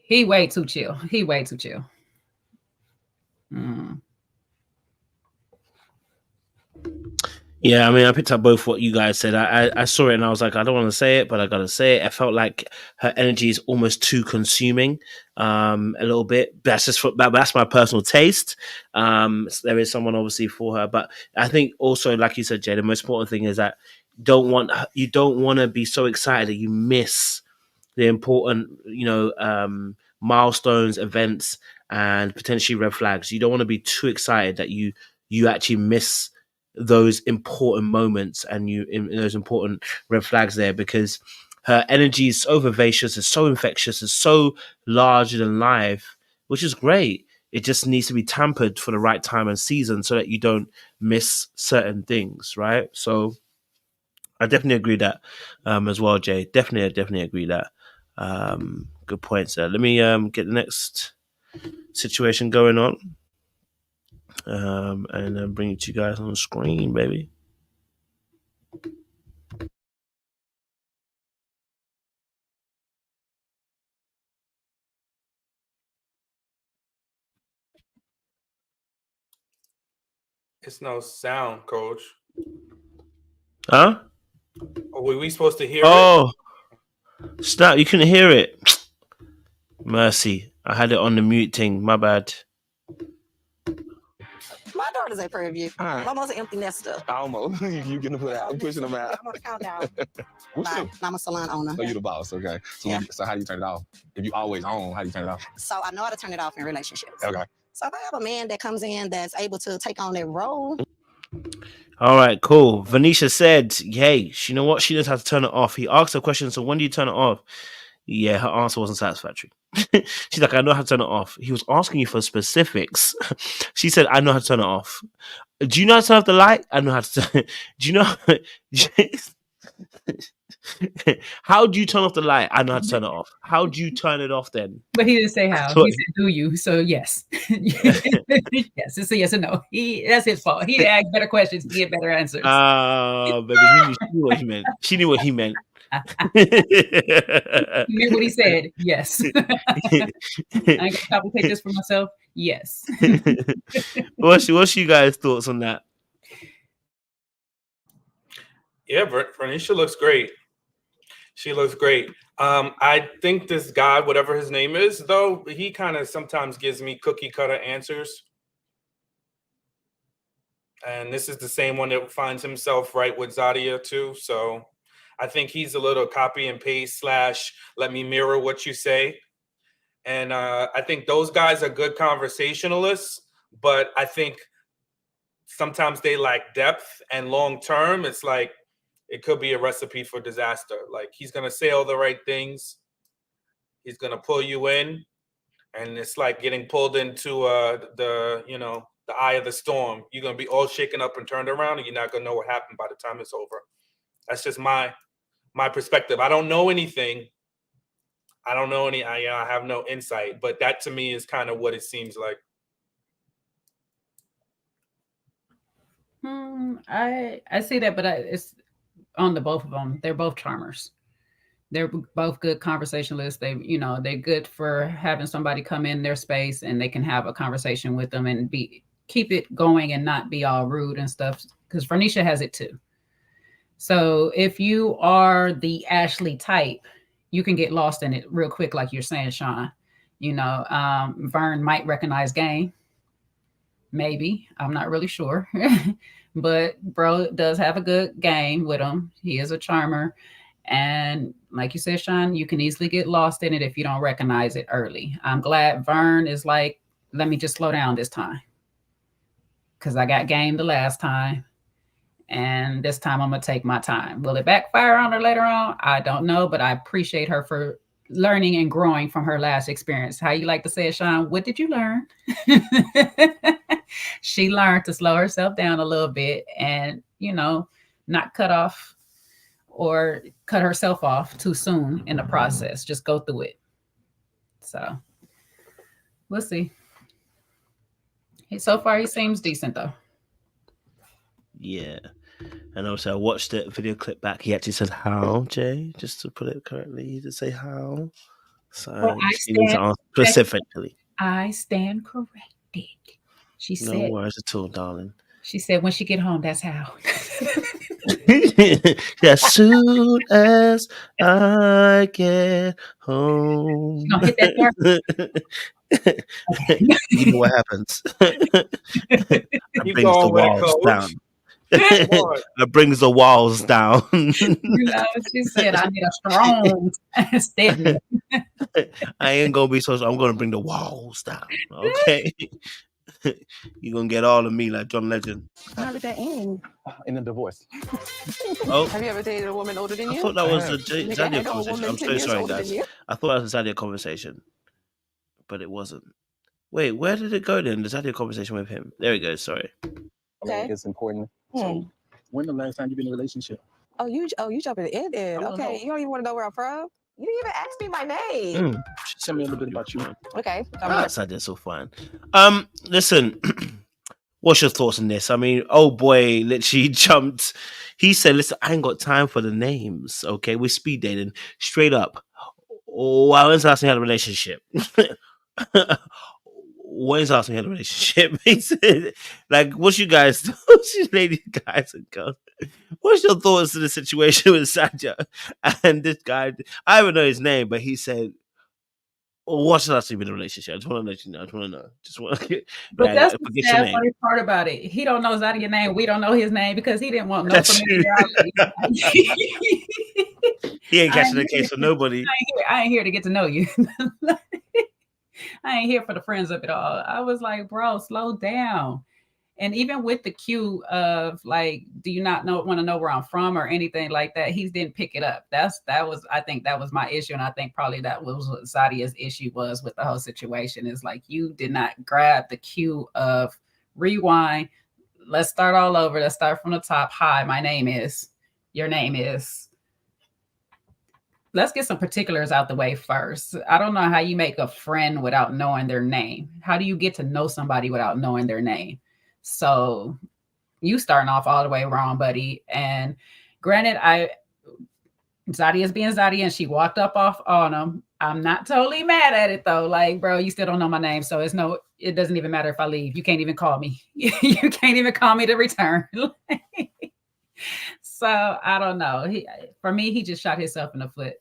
he way too chill. He way too chill. Yeah, I mean, I picked up both what you guys said. I saw it and I was like, I don't want to say it, but I gotta say it. I felt like her energy is almost too consuming, a little bit. That's my personal taste. There is someone obviously for her, but I think also, like you said, Jay, the most important thing is that you don't want to be so excited that you miss the important, milestones, events, and potentially red flags. You don't want to be too excited that you actually miss those important moments and in those important red flags there, because her energy is so vivacious, it's so infectious, it's so larger than life, which is great. It just needs to be tampered for the right time and season so that you don't miss certain things, right? So I definitely agree that as well, Jay. Definitely agree that. Good points there. Let me get the next situation going on. And then bring it to you guys on the screen, baby. It's no sound, coach. Huh? Were we supposed to hear it? Oh, snap! You couldn't hear it. Mercy, I had it on the mute thing. My bad. My daughter's at Prairie View. All right. Almost an empty nester. Almost. You gonna put out. I'm pushing them out. I'm on the countdown. What's Bye. up? I'm a salon owner. Oh, you the boss. Okay. So, Yeah. so how do you turn it off? If you always on, how do you turn it off? So I know how to turn it off in relationships. Okay. So if I have a man that comes in that's able to take on that role, All right, cool. Vanisha said, "Hey, you know what? She knows how to turn it off." He asked her question. So when do you turn it off? Yeah, her answer wasn't satisfactory. She's like, "I know how to turn it off." He was asking you for specifics. She said, "I know how to turn it off." Do you know how to turn off the light? I know how to turn. Do you know? How do you turn off the light? I know how to turn it off. How do you turn it off then? But he didn't say how. So- He said, "Do you?" So yes, yes. It's a yes or no. That's his fault. He asked better questions to get better answers. Baby, she knew what he meant. She knew what he meant. You hear what he said? Yes. I ain't gonna complicate this for myself. Yes. What's you guys' thoughts on that? Yeah, Verneisha looks great. She looks great. I think this guy, whatever his name is, though, he kind of sometimes gives me cookie cutter answers. And this is the same one that finds himself right with Zadia too. So I think he's a little copy and paste / let me mirror what you say. And I think those guys are good conversationalists, but I think sometimes they lack depth, and long term, it's like it could be a recipe for disaster. Like he's going to say all the right things. He's going to pull you in, and it's like getting pulled into the eye of the storm. You're going to be all shaken up and turned around, and you're not going to know what happened by the time it's over. That's just my perspective. I don't know anything. I don't know I have no insight, but that to me is kind of what it seems like. I see that, but it's on the both of them. They're both charmers. They're both good conversationalists. They're good for having somebody come in their space and they can have a conversation with them and keep it going and not be all rude and stuff. Because Verneisha has it too. So if you are the Ashley type, you can get lost in it real quick, like you're saying, Sean. Vern might recognize game. Maybe. I'm not really sure. But bro does have a good game with him. He is a charmer. And like you said, Sean, you can easily get lost in it if you don't recognize it early. I'm glad Vern is like, let me just slow down this time. Because I got game the last time. And this time I'm going to take my time. Will it backfire on her later on? I don't know, but I appreciate her for learning and growing from her last experience. How you like to say it, Sean? What did you learn? She learned to slow herself down a little bit and, not cut off or cut herself off too soon in the process. Just go through it. So we'll see. So far, he seems decent, though. Yeah. And also, I watched the video clip back. He actually said how, Jay, just to put it correctly. He did say how. So she needs to answer specifically. I stand corrected. She said. No worries at all, darling. She said when she get home, that's how. As soon as I get home. You gonna hit that You know what happens. That brings the walls down. That brings the walls down. She said, I need a strong statement. I ain't gonna be so. I'm gonna bring the walls down. Okay. You're gonna get all of me like John Legend. how did that end? In a divorce. Oh, Have you ever dated a woman older than I you? thought that was a Nigga, I Zadia ain't no conversation. woman I'm 10 so years sorry, older than guys. you. I thought that was a Zadia conversation, but it wasn't. Wait, where did it go then? The Zadia conversation with him. There it goes. Sorry. Okay. It's important. So, when the last time you been in a relationship? Oh, you jumping in there. Okay. You don't even want to know where I'm from? You didn't even ask me my name. Tell me a little bit about you. Okay. That's Zadia so fine. Listen. What's your thoughts on this? I mean, oh boy, literally jumped. He said, listen, I ain't got time for the names. Okay, we're speed dating. Straight up. Oh, when's the last time you had a relationship? when's the last time you had a relationship? He said, like, what's you guys, what's you ladies, guys and girls? What's your thoughts on the situation with Zadia? And this guy, I don't know his name, but he said, what's the last time you've been in a relationship? I just want to let you know. I just want to know. Just want to get, But that's forget the your sad name. funny part about it. He don't know Zadia's name. We don't know his name because he didn't want no That's true. familiarity. He ain't catching the case for nobody. I ain't here to get to know you. I ain't here for the friends of it all. I was like, bro, slow down. And even with the cue of like, do you not want to know where I'm from or anything like that? He didn't pick it up. I think that was my issue. And I think probably that was what Zadia's issue was with the whole situation is like, you did not grab the cue of rewind. Let's start all over. Let's start from the top. Hi, my name is, your name is. Let's get some particulars out the way first. I don't know how you make a friend without knowing their name. How do you get to know somebody without knowing their name? So you starting off all the way wrong, buddy. And granted, Zadia's being Zadia and she walked up off on him. I'm not totally mad at it though. Like, bro, you still don't know my name. So it doesn't even matter if I leave. You can't even call me. You can't even call me to return. So I don't know. For me, he just shot himself in the foot.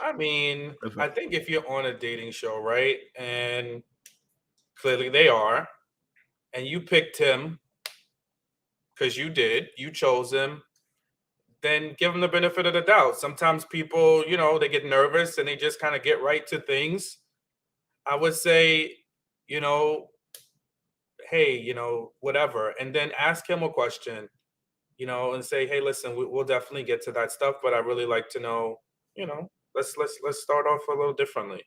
I mean, I think if you're on a dating show, right, and clearly they are, and you picked him because you chose him, then give them the benefit of the doubt. Sometimes people, they get nervous and they just kind of get right to things. I would say, hey, whatever, and then ask him a question, and say, hey, listen, we'll definitely get to that stuff, but I really like to know, let's start off a little differently.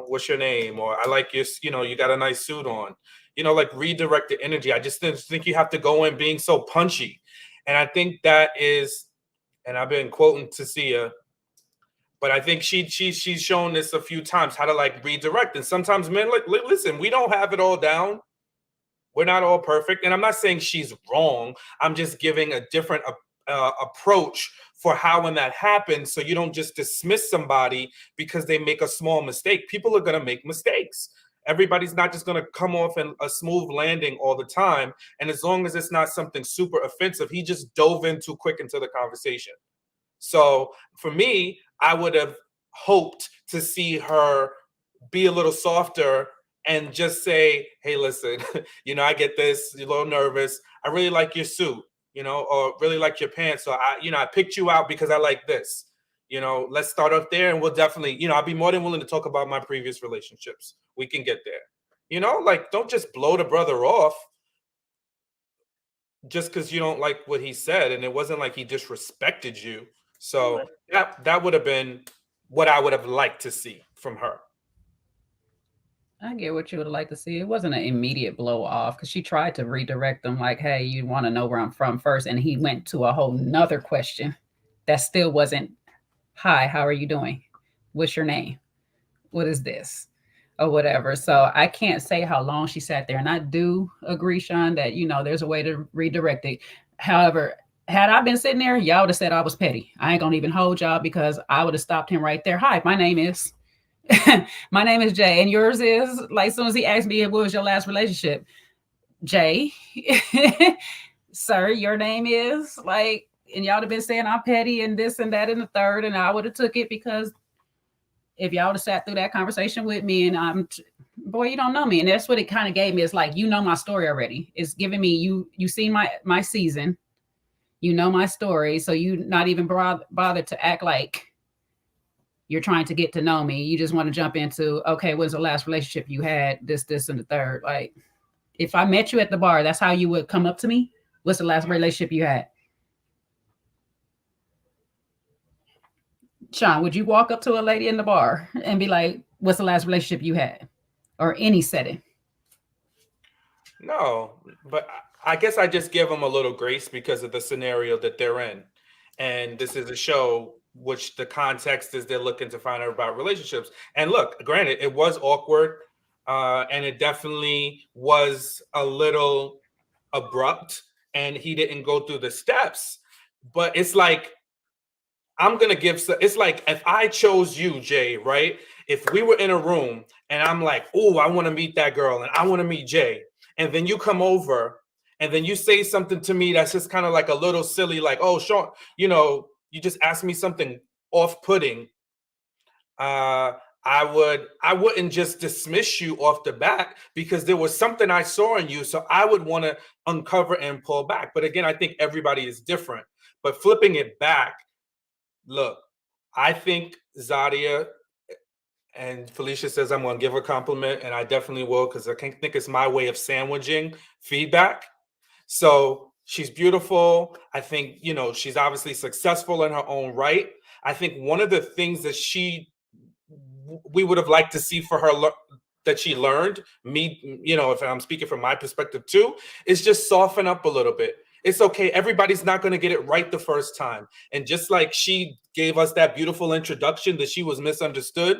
What's your name? Or I like your, you got a nice suit on. Like redirect the energy. I just think you have to go in being so punchy. And I think that is, and I've been quoting Tasia, but I think she's shown this a few times, how to like redirect. And sometimes men like, listen, we don't have it all down. We're not all perfect. And I'm not saying she's wrong. I'm just giving a different approach for how when that happens, so you don't just dismiss somebody because they make a small mistake. People are going to make mistakes. Everybody's not just going to come off in a smooth landing all the time. And as long as it's not something super offensive, he just dove in too quick into the conversation. So for me, I would have hoped to see her be a little softer and just say, hey, listen, I get this, you're a little nervous. I really like your suit. Or really like your pants. So I picked you out because I like this. Let's start off there and we'll definitely, I'll be more than willing to talk about my previous relationships. We can get there. Like don't just blow the brother off just because you don't like what he said. And it wasn't like he disrespected you. So that would have been what I would have liked to see from her. I get what you would like to see. It wasn't an immediate blow off because she tried to redirect them like, hey, you want to know where I'm from first. And he went to a whole nother question that still wasn't, hi, how are you doing? What's your name? What is this? Or whatever. So I can't say how long she sat there. And I do agree, Sean, that, there's a way to redirect it. However, had I been sitting there, y'all would have said I was petty. I ain't going to even hold y'all because I would have stopped him right there. Hi, my name is... my name is Jay, and yours is, like, as soon as he asked me what was your last relationship, Jay, sir, your name is, like, and y'all would have been saying I'm petty and this and that and the third, and I would have took it because if y'all would have sat through that conversation with me and boy, you don't know me. And that's what it kind of gave me. It's like, my story already. It's giving me, you seen my season, my story. So you not even bothered to act like you're trying to get to know me. You just want to jump into, okay, when's the last relationship you had? This, and the third. Like, if I met you at the bar, that's how you would come up to me? What's the last relationship you had? Sean, would you walk up to a lady in the bar and be like, what's the last relationship you had? Or any setting? No, but I guess I just give them a little grace because of the scenario that they're in. And this is a show which the context is they're looking to find out about relationships. And look, granted, it was awkward and it definitely was a little abrupt and he didn't go through the steps. But it's like, I'm gonna give. It's like if I chose you, Jay, right? If we were in a room and I'm like, oh, I want to meet that girl and I want to meet Jay, and then you come over and then you say something to me that's just kind of like a little silly, like, oh, Sean, you know, you just asked me something off-putting. I wouldn't just dismiss you off the bat because there was something I saw in you. So I would want to uncover and pull back. But again, I think everybody is different. But flipping it back, look, I think Zadia, and Felicia says I'm going to give her a compliment, and I definitely will, because I think it's my way of sandwiching feedback. So she's beautiful. I think, you know, she's obviously successful in her own right. I think one of the things that we would have liked to see for her that she learned, me, you know, if I'm speaking from my perspective too, is just soften up a little bit. It's okay. Everybody's not going to get it right the first time. And just like she gave us that beautiful introduction that she was misunderstood,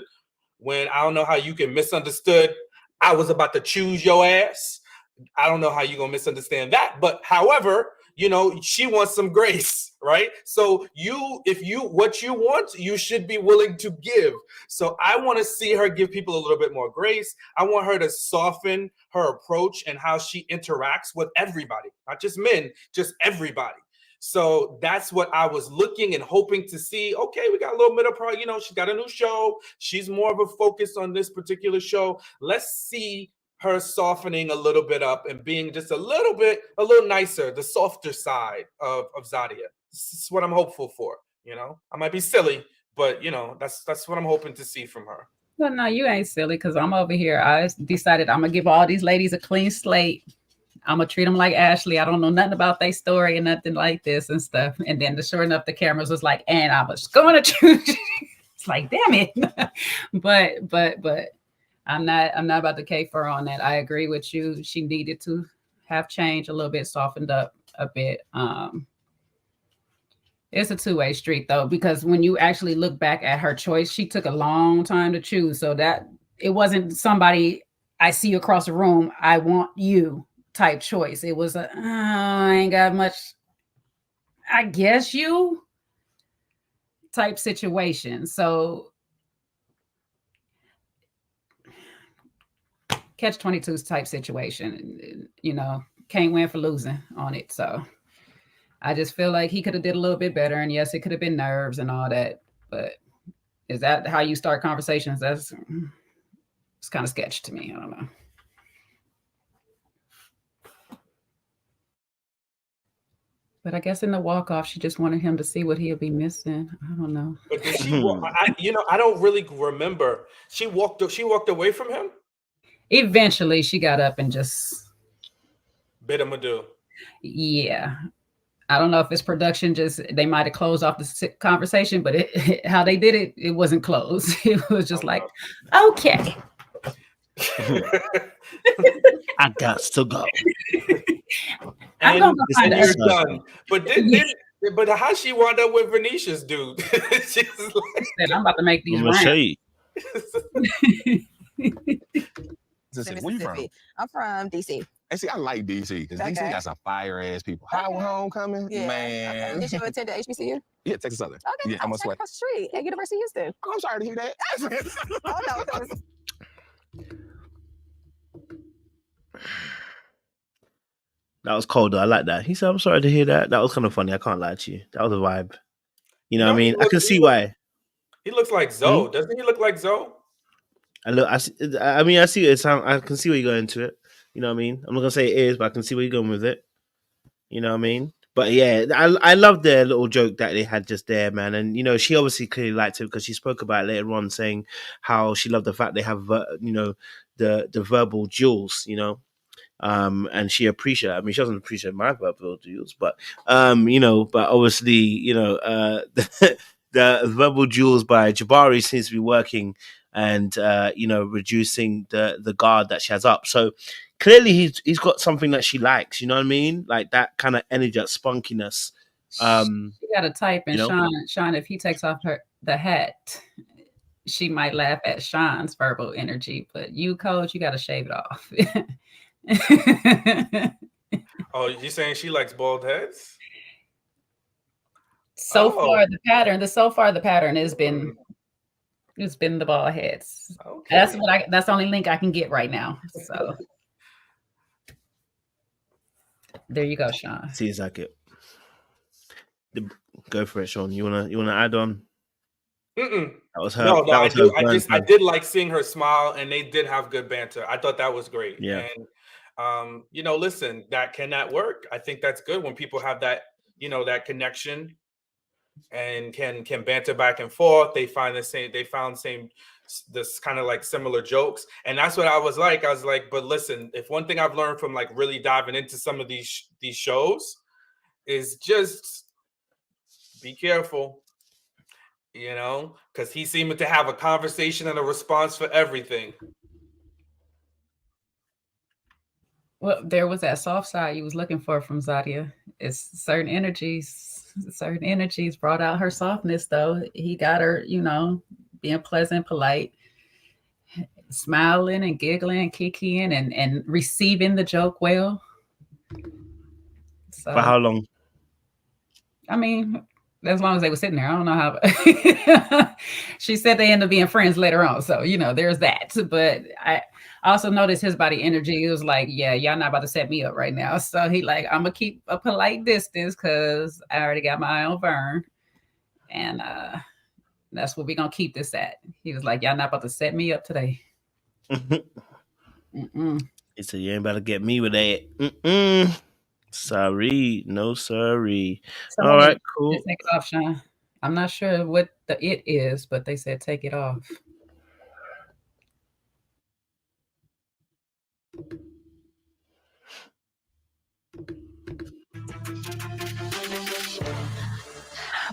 when I don't know how you can misunderstood, I was about to choose your ass. I don't know how you're gonna misunderstand that. But however, you know, she wants some grace, right? So what you want, you should be willing to give. So I want to see her give people a little bit more grace. I want her to soften her approach and how she interacts with everybody, not just men, just everybody. So that's what I was looking and hoping to see. Okay, we got a little bit of her, you know, she's got a new show. She's more of a focus on this particular show. Let's see her softening a little bit up and being just a little nicer, the softer side of Zadia. This is what I'm hopeful for. You know, I might be silly, but you know, that's what I'm hoping to see from her. Well, no, you ain't silly, because I'm over here. I decided I'm gonna give all these ladies a clean slate. I'm gonna treat them like Ashley. I don't know nothing about their story and nothing like this and stuff. And then sure enough, the cameras was like, and I was going to choose. It's like, damn it. but I'm not about to cake for her on that. I agree with you. She needed to have changed a little bit, softened up a bit. It's a two-way street though, because when you actually look back at her choice, she took a long time to choose. So that it wasn't somebody I see you across the room, I want you type choice. It was I ain't got much, I guess you type situation. So catch 22's type situation, you know, can't win for losing on it. So I just feel like he could have did a little bit better. And yes, it could have been nerves and all that. But is that how you start conversations? It's kind of sketchy to me. I don't know. But I guess in the walk-off, she just wanted him to see what he'll be missing. I don't know. But did she I don't really remember. She walked away from him? Eventually, she got up and just bid him adieu. Yeah. I don't know if it's production, just they might have closed off the conversation, but how they did it, it wasn't closed. It was just like, okay. I got to go. And you're done. But how she wound up with Venisha's dude? She's like, I'm about to make these rounds. Where you from? I'm from DC. And see, I like DC because DC got some fire ass people. How homecoming? Yeah. Man. Okay. Did you attend the HBCU? Yeah, Texas Southern. Okay. Yeah, I'm across the street at University of Houston. Oh, I'm sorry to hear that. Oh no. That was cold though. I like that. He said, I'm sorry to hear that. That was kind of funny. I can't lie to you. That was a vibe. You know what I mean? I can see why. He looks like Zoe. Doesn't he look like Zoe? I see it. I can see where you're going to it. You know what I mean? I'm not gonna say it is, but I can see where you're going with it. You know what I mean? But yeah, I love their little joke that they had just there, man. And you know, she obviously clearly liked it because she spoke about it later on, saying how she loved the fact they have, you know, the verbal duels. You know, and she appreciated. I mean, she doesn't appreciate my verbal duels, but you know, but obviously, you know, the verbal duels by Jabari seems to be working. And you know, reducing the guard that she has up. So clearly he's got something that she likes, you know what I mean? Like that kind of energy, that spunkiness. She got a type, and you know? Sean, if he takes off the hat, she might laugh at Sean's verbal energy. But you, Coach, you got to shave it off. Oh, you saying she likes bald heads? So far the pattern has been it's been the ball heads. Okay. That's the only link I can get right now. So there you go, Sean. Seems like it. Go for it, Sean. You wanna add on? Mm-mm. That was her. No, that was her I did like seeing her smile, and they did have good banter. I thought that was great. Yeah. And listen, can that work? I think that's good when people have that, that connection and can banter back and forth. They found this kind of like similar jokes. And that's what I was like, but listen, if one thing I've learned from like really diving into some of these shows is just be careful. Because he seemed to have a conversation and a response for everything. Well, there was that soft side you was looking for from Zadia. It's certain energies brought out her softness, though. He got her, being pleasant, polite, smiling and giggling, kikiing, and receiving the joke well. So, for how long? I mean, as long as they were sitting there. I don't know how. She said they ended up being friends later on. So, there's that. But I also noticed his body energy. It was like, yeah, y'all not about to set me up right now. So he like, I'm going to keep a polite distance because I already got my eye on Vern. And that's what we're going to keep this at. He was like, y'all not about to set me up today. He said, you ain't about to get me with that. Sorry, no sorry. All right, cool. Take it off, Sean. I'm not sure what the it is, but they said take it off.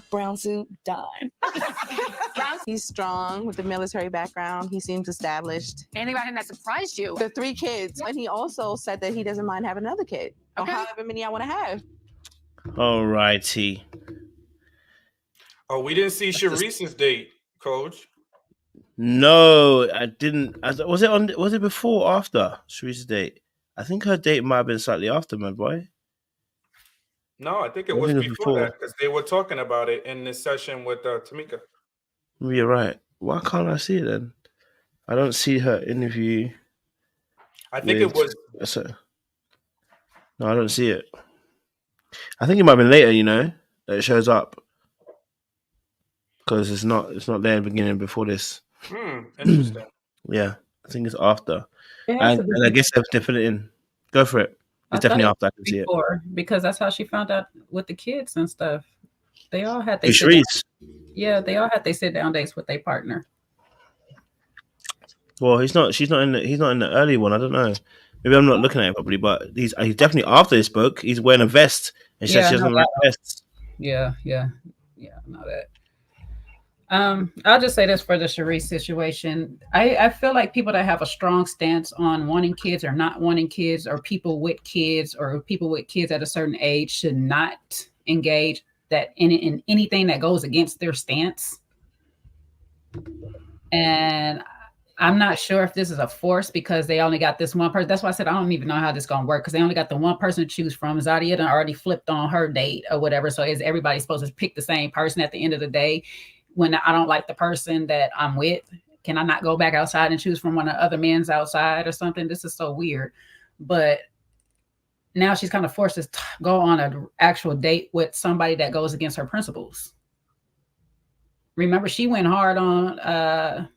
Brown suit, done. He's strong with the military background. He seems established. Anything about him that surprised you? The 3 kids. And he also said that he doesn't mind having another kid. Okay. Or however many I want to have. All righty. Oh, we didn't see Sharice's date, Coach. No, I didn't. Was it before or after Sharice's date? I think her date might have been slightly after, my boy. No, I think it was before that because they were talking about it in this session with Tamika. You're right. Why can't I see it then? I don't see her interview. I think it was. No, I don't see it. I think it might have been later, that it shows up. Because it's not there in the beginning before this. Interesting. Yeah, I think it's after. And I guess they've fit it in. Go for it. It's definitely after. I can see it. Because that's how she found out with the kids and stuff. They all had they they all had they sit down dates with their partner. Well, he's not in the early one. I don't know. Maybe I'm not looking at it properly, but he's definitely after this book. He's wearing a vest and she says she doesn't like vests. Yeah, I know that. I'll just say this for the Sharice situation. I feel like people that have a strong stance on wanting kids or not wanting kids, or people with kids at a certain age should not engage that in anything that goes against their stance. And I'm not sure if this is a force because they only got this one person. That's why I said I don't even know how this is going to work because they only got the one person to choose from. Zadia done already flipped on her date or whatever. So is everybody supposed to pick the same person at the end of the day? When I don't like the person that I'm with, can I not go back outside and choose from one of the other men's outside or something? This is so weird. But now she's kind of forced to go on an actual date with somebody that goes against her principles. Remember, she went hard on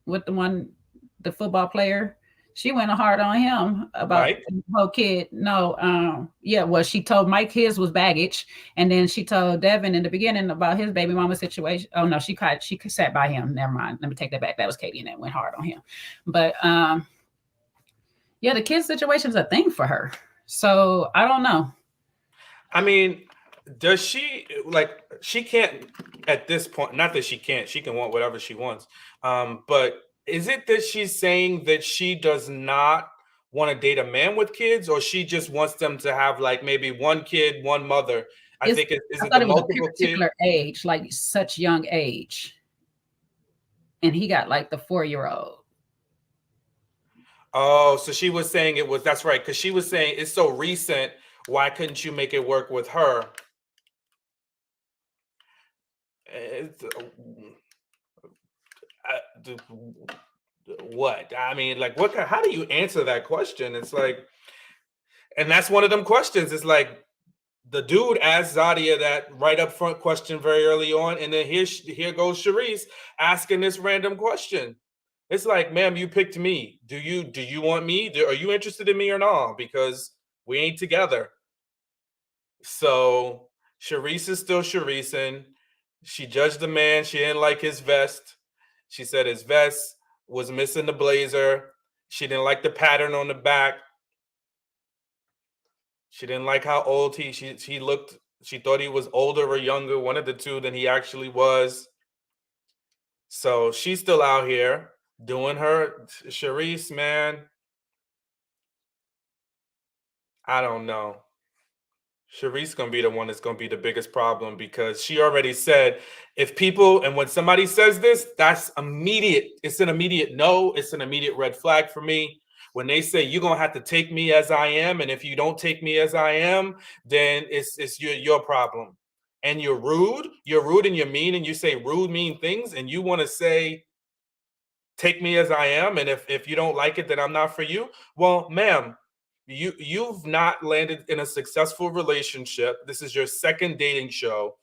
with the football player. She went hard on him about the whole kid. No, well, she told Mike his was baggage, and then she told Devin in the beginning about his baby mama situation. Oh no, she sat by him. Never mind. Let me take that back. That was Katie, and that went hard on him. But the kid situation is a thing for her. So I don't know. I mean, does she she can't at this point? Not that she can't. She can want whatever she wants. But is it that she's saying that she does not want to date a man with kids, or she just wants them to have like maybe one kid, one mother? I think it the multiple particular age, like such young age, and he got like the 4-year-old. Oh, so she was saying it was, that's right, because she was saying it's so recent. Why couldn't you make it work with her? What? I mean, like, how do you answer that question? It's like, and that's one of them questions. It's like the dude asked Zadia that right up front question very early on, and then here goes Sharice asking this random question. It's like, ma'am, you picked me. Do you want me? Are you interested in me or not? Because we ain't together. So Sharice is still Shariceing. She judged the man. She didn't like his vest. She said his vest was missing the blazer. She didn't like the pattern on the back. She didn't like how old she looked. She thought he was older or younger, one of the two, than he actually was. So she's still out here doing her. Sharice, man, I don't know. Sharice gonna be the one that's gonna be the biggest problem, because she already said, if people, and when somebody says this, that's immediate. It's an immediate no. It's an immediate red flag for me. When they say you're gonna have to take me as I am, and if you don't take me as I am, then it's your problem. And you're rude and you're mean, and you say rude, mean things, and you want to say take me as I am, and if you don't like it, then I'm not for you. Well, ma'am, you've not landed in a successful relationship. This is your second dating show.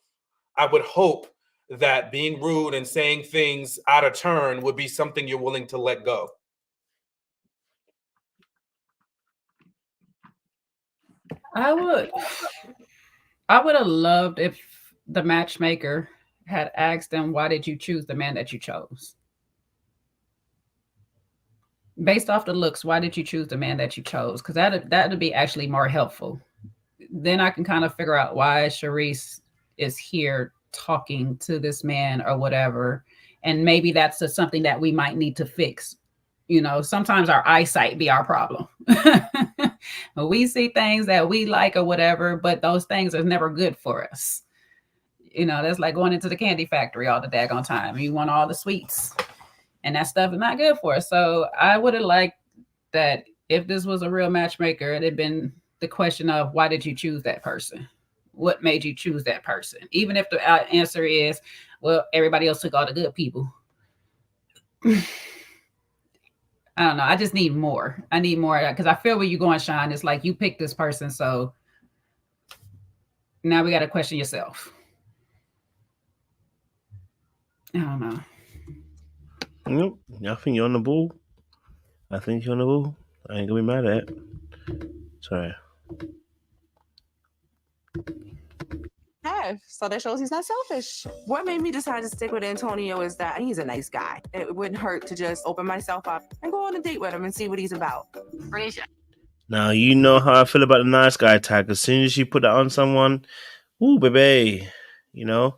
I would hope that being rude and saying things out of turn would be something you're willing to let go. I would have loved if the matchmaker had asked them, why did you choose the man that you chose? Based off the looks, why did you choose the man that you chose? Because that'd be actually more helpful. Then I can kind of figure out why Sharice is here talking to this man or whatever. And maybe that's something that we might need to fix. You know, sometimes our eyesight be our problem. We see things that we like or whatever, but those things are never good for us. You know, that's like going into the candy factory all the daggone time. You want all the sweets, and that stuff is not good for us. So I would have liked that if this was a real matchmaker, it had been the question of, why did you choose that person? What made you choose that person? Even if the answer is, well, everybody else took all the good people. I don't know. I just need more. I need more, because I feel where you're going, Sean. It's like you picked this person, so now we got to question yourself. I don't know. Yep. I think you're on the ball. I ain't gonna be mad at it. Sorry. So that shows he's not selfish. What made me decide to stick with Antonio is that he's a nice guy. It wouldn't hurt to just open myself up and go on a date with him and see what he's about. Verneisha. Now you know how I feel about the nice guy tag. As soon as you put that on someone, ooh, baby, you know.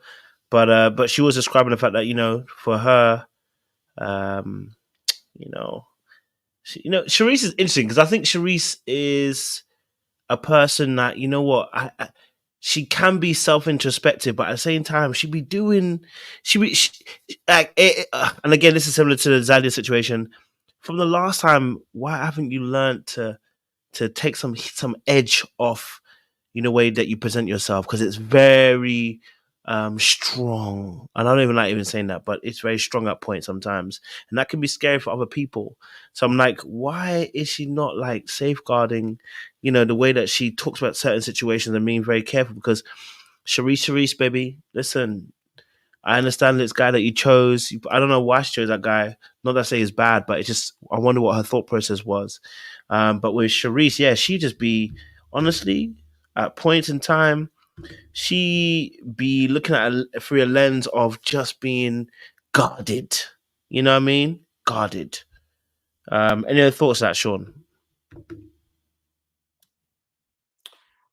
But she was describing the fact that, you know, for her, Sharice is interesting, because I think Sharice is a person that, you know what, she can be self-introspective, but at the same time, and again, this is similar to the Zadia situation. From the last time, why haven't you learned to take some edge off, you know, way that you present yourself? Because it's very strong, and I don't even like saying that, but it's very strong at points sometimes, and that can be scary for other people. So I'm like, why is she not like safeguarding, you know, the way that she talks about certain situations and being very careful? Because Sharice, baby, listen, I understand this guy that you chose. I don't know why she chose that guy. Not that I say he's bad, but it's just, I wonder what her thought process was. But with Sharice, yeah, she just be, honestly, at points in time, she be looking at it through a lens of just being guarded. You know what I mean? Guarded. Any other thoughts on that, Sean?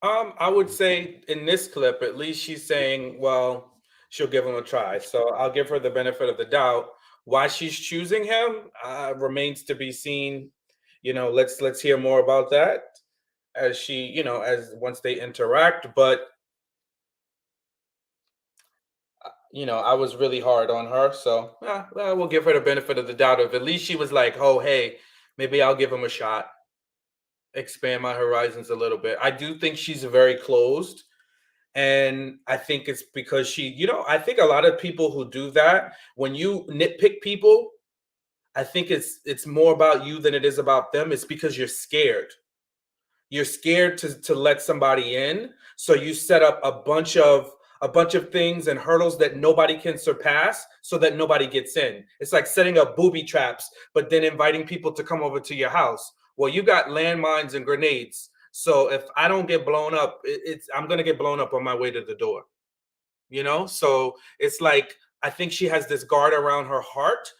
I would say in this clip, at least she's saying, well, she'll give him a try. So I'll give her the benefit of the doubt. Why she's choosing him remains to be seen. You know, let's hear more about that as she, you know, as once they interact. But you know, I was really hard on her, so we'll give her the benefit of the doubt of at least she was like, oh, hey, maybe I'll give him a shot, expand my horizons a little bit. I do think she's very closed, And I think it's because she, I think a lot of people who do that, when you nitpick people, I think it's more about you than it is about them. It's because you're scared. You're scared to let somebody in. So you set up a bunch of things and hurdles that nobody can surpass so that nobody gets in. It's like setting up booby traps, but then inviting people to come over to your house. Well, you got landmines and grenades. So if I don't get blown up, I'm going to get blown up on my way to the door. So it's like, I think she has this guard around her heart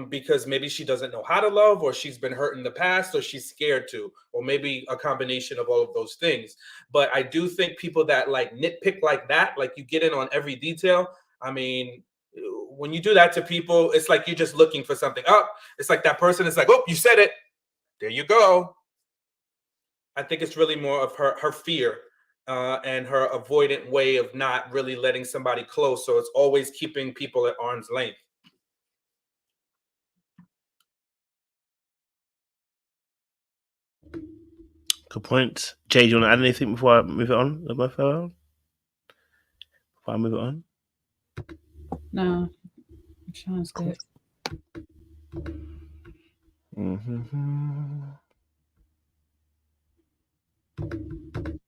because maybe she doesn't know how to love, or she's been hurt in the past, or she's scared to, or maybe a combination of all of those things. But I do think people that like nitpick like that, like you get in on every detail. I mean, when you do that to people, it's like you're just looking for something. Oh, it's like that person is like, oh, you said it. There you go. I think it's really more of her fear and her avoidant way of not really letting somebody close. So it's always keeping people at arm's length. Good point. Jay, do you want to add anything before I move it on? Before I move it on? No. Sounds good. Mm-hmm.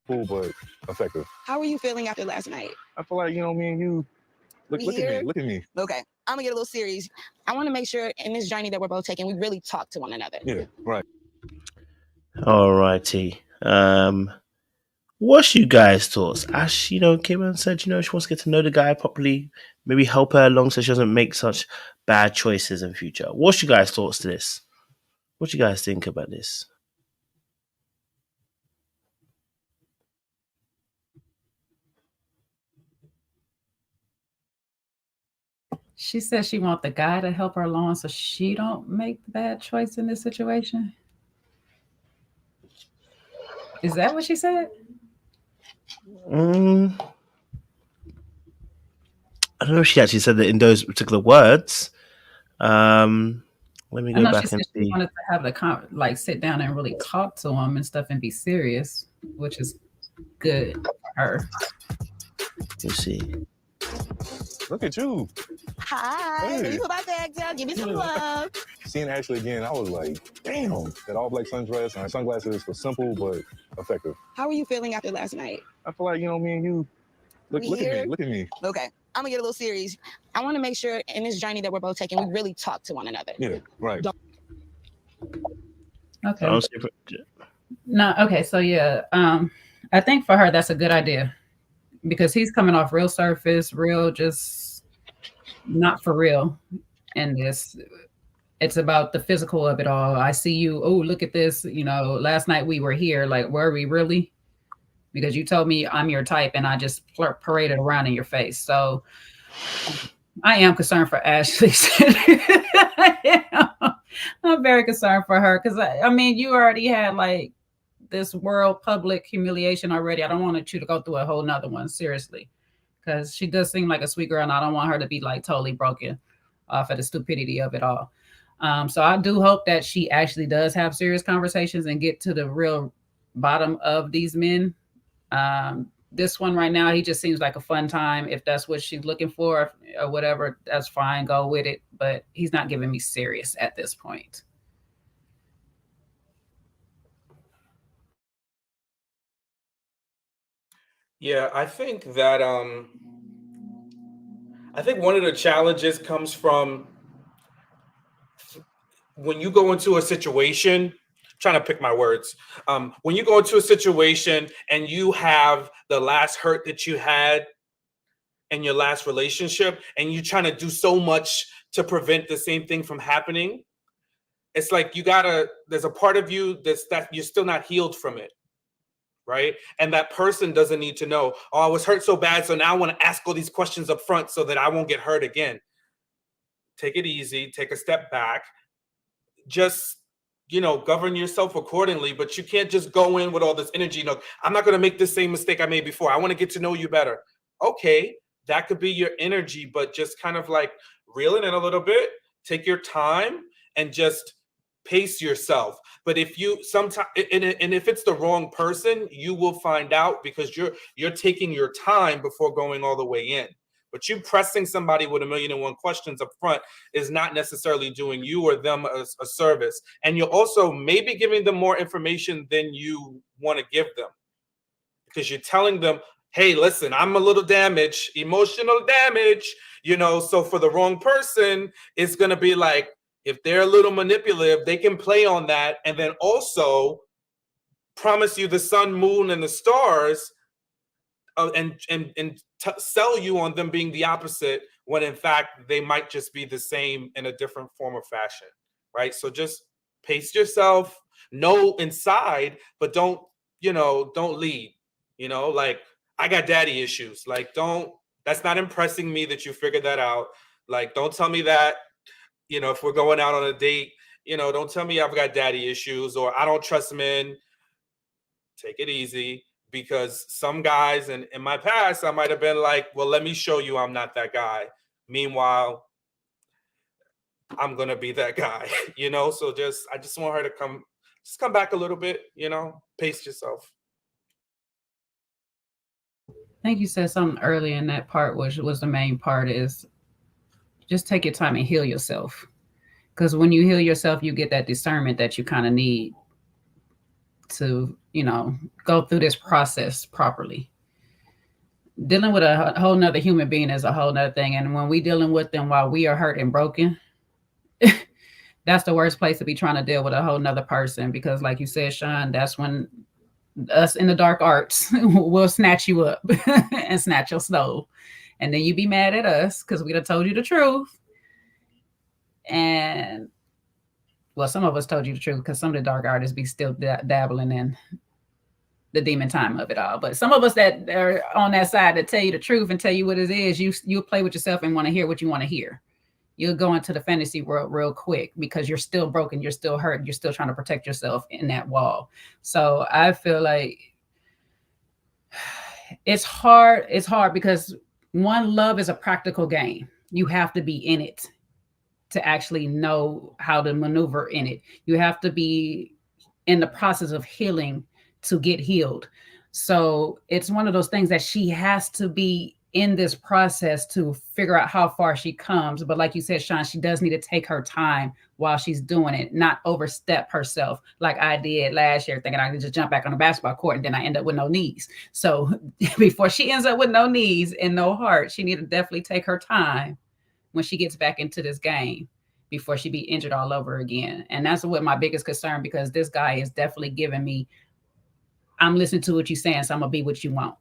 Cool, but effective. How are you feeling after last night? I feel like, me and you, look at me. Okay, I'm gonna get a little serious. I want to make sure in this journey that we're both taking, we really talk to one another. Yeah, right. All righty. What's you guys' thoughts? Ash, came and said, she wants to get to know the guy properly, maybe help her along so she doesn't make such bad choices in future. What's you guys' thoughts to this? What do you guys think about this? She said she wants the guy to help her along so she don't make the bad choice in this situation. Is that what she said? I don't know if she actually said that in those particular words. Let me go back and see. She wanted to have the sit down and really talk to him and stuff and be serious, which is good for her. You see. Look at you. Hi. Hey. Let me put my bags down. Give me some love. Seeing Ashley again, I was like, damn, that all black sundress and her sunglasses were simple but effective. How are you feeling after last night? I feel like, me and you, look at me. Okay, I'm gonna get a little serious. I want to make sure in this journey that we're both taking, we really talk to one another. Yeah, right. Okay. No, okay, so yeah, I think for her that's a good idea because he's coming off real surface, real just not for real. And it's about the physical of it all. I see you. Oh, look at this. Last night we were here. Like, were we really? Because you told me I'm your type and I just paraded around in your face. So I am concerned for Ashley. I'm very concerned for her because you already had like this world public humiliation already. I don't want you to go through a whole nother one, seriously, because she does seem like a sweet girl and I don't want her to be like totally broken off of the stupidity of it all. So I do hope that she actually does have serious conversations and get to the real bottom of these men. This one right now, he just seems like a fun time. If that's what she's looking for or whatever, that's fine. Go with it. But he's not giving me serious at this point. Yeah, I think that one of the challenges comes from when you go into a situation, trying to pick my words. When you go into a situation and you have the last hurt that you had in your last relationship, and you're trying to do so much to prevent the same thing from happening, it's like there's a part of you that you're still not healed from it, right? And that person doesn't need to know, oh, I was hurt so bad, so now I want to ask all these questions up front so that I won't get hurt again. Take it easy, take a step back, just govern yourself accordingly, but you can't just go in with all this energy. I'm not going to make the same mistake I made before. I want to get to know you better. Okay, that could be your energy, but just kind of like reel it in a little bit, take your time and just pace yourself. But if you sometimes, and if it's the wrong person, you will find out because you're taking your time before going all the way in. But you pressing somebody with 1,000,001 questions up front is not necessarily doing you or them a service. And you're also maybe giving them more information than you want to give them, because you're telling them, hey, listen, I'm a little damaged, emotional damage, you know. So for the wrong person, it's going to be like, if they're a little manipulative, they can play on that and then also promise you the sun, moon, and the stars, and sell you on them being the opposite, when in fact they might just be the same in a different form or fashion, right? So just pace yourself, know inside, but don't lead, like, I got daddy issues. Like, that's not impressing me that you figured that out. Like, don't tell me that, if we're going out on a date, don't tell me I've got daddy issues or I don't trust men. Take it easy. Because some guys in my past, I might have been like, well, let me show you I'm not that guy. Meanwhile, I'm going to be that guy, So I just want her to come back a little bit, pace yourself. I think you said something earlier in that part, which was the main part, is just take your time and heal yourself. Because when you heal yourself, you get that discernment that you kind of need to, go through this process properly. Dealing with a whole nother human being is a whole nother thing. And when we dealing with them while we are hurt and broken, that's the worst place to be trying to deal with a whole nother person. Because like you said, Sean, that's when us in the dark arts will snatch you up and snatch your soul. And then you be mad at us because we done told you the truth. And well, some of us told you the truth because some of the dark artists be still dabbling in the demon time of it all. But some of us that are on that side that tell you the truth and tell you what it is, you'll play with yourself and want to hear what you want to hear. You'll go into the fantasy world real quick because you're still broken, you're still hurt, you're still trying to protect yourself in that wall. So I feel like it's hard because one, love is a practical game. You have to be in it to actually know how to maneuver in it. You have to be in the process of healing to get healed. So it's one of those things that she has to be in this process to figure out how far she comes. But like you said, Sean, she does need to take her time while she's doing it, not overstep herself like I did last year, thinking I could just jump back on the basketball court and then I end up with no knees. So before she ends up with no knees and no heart, she need to definitely take her time when she gets back into this game before she be injured all over again. And that's what my biggest concern, because this guy is definitely giving me, I'm listening to what you're saying, so I'm gonna be what you want.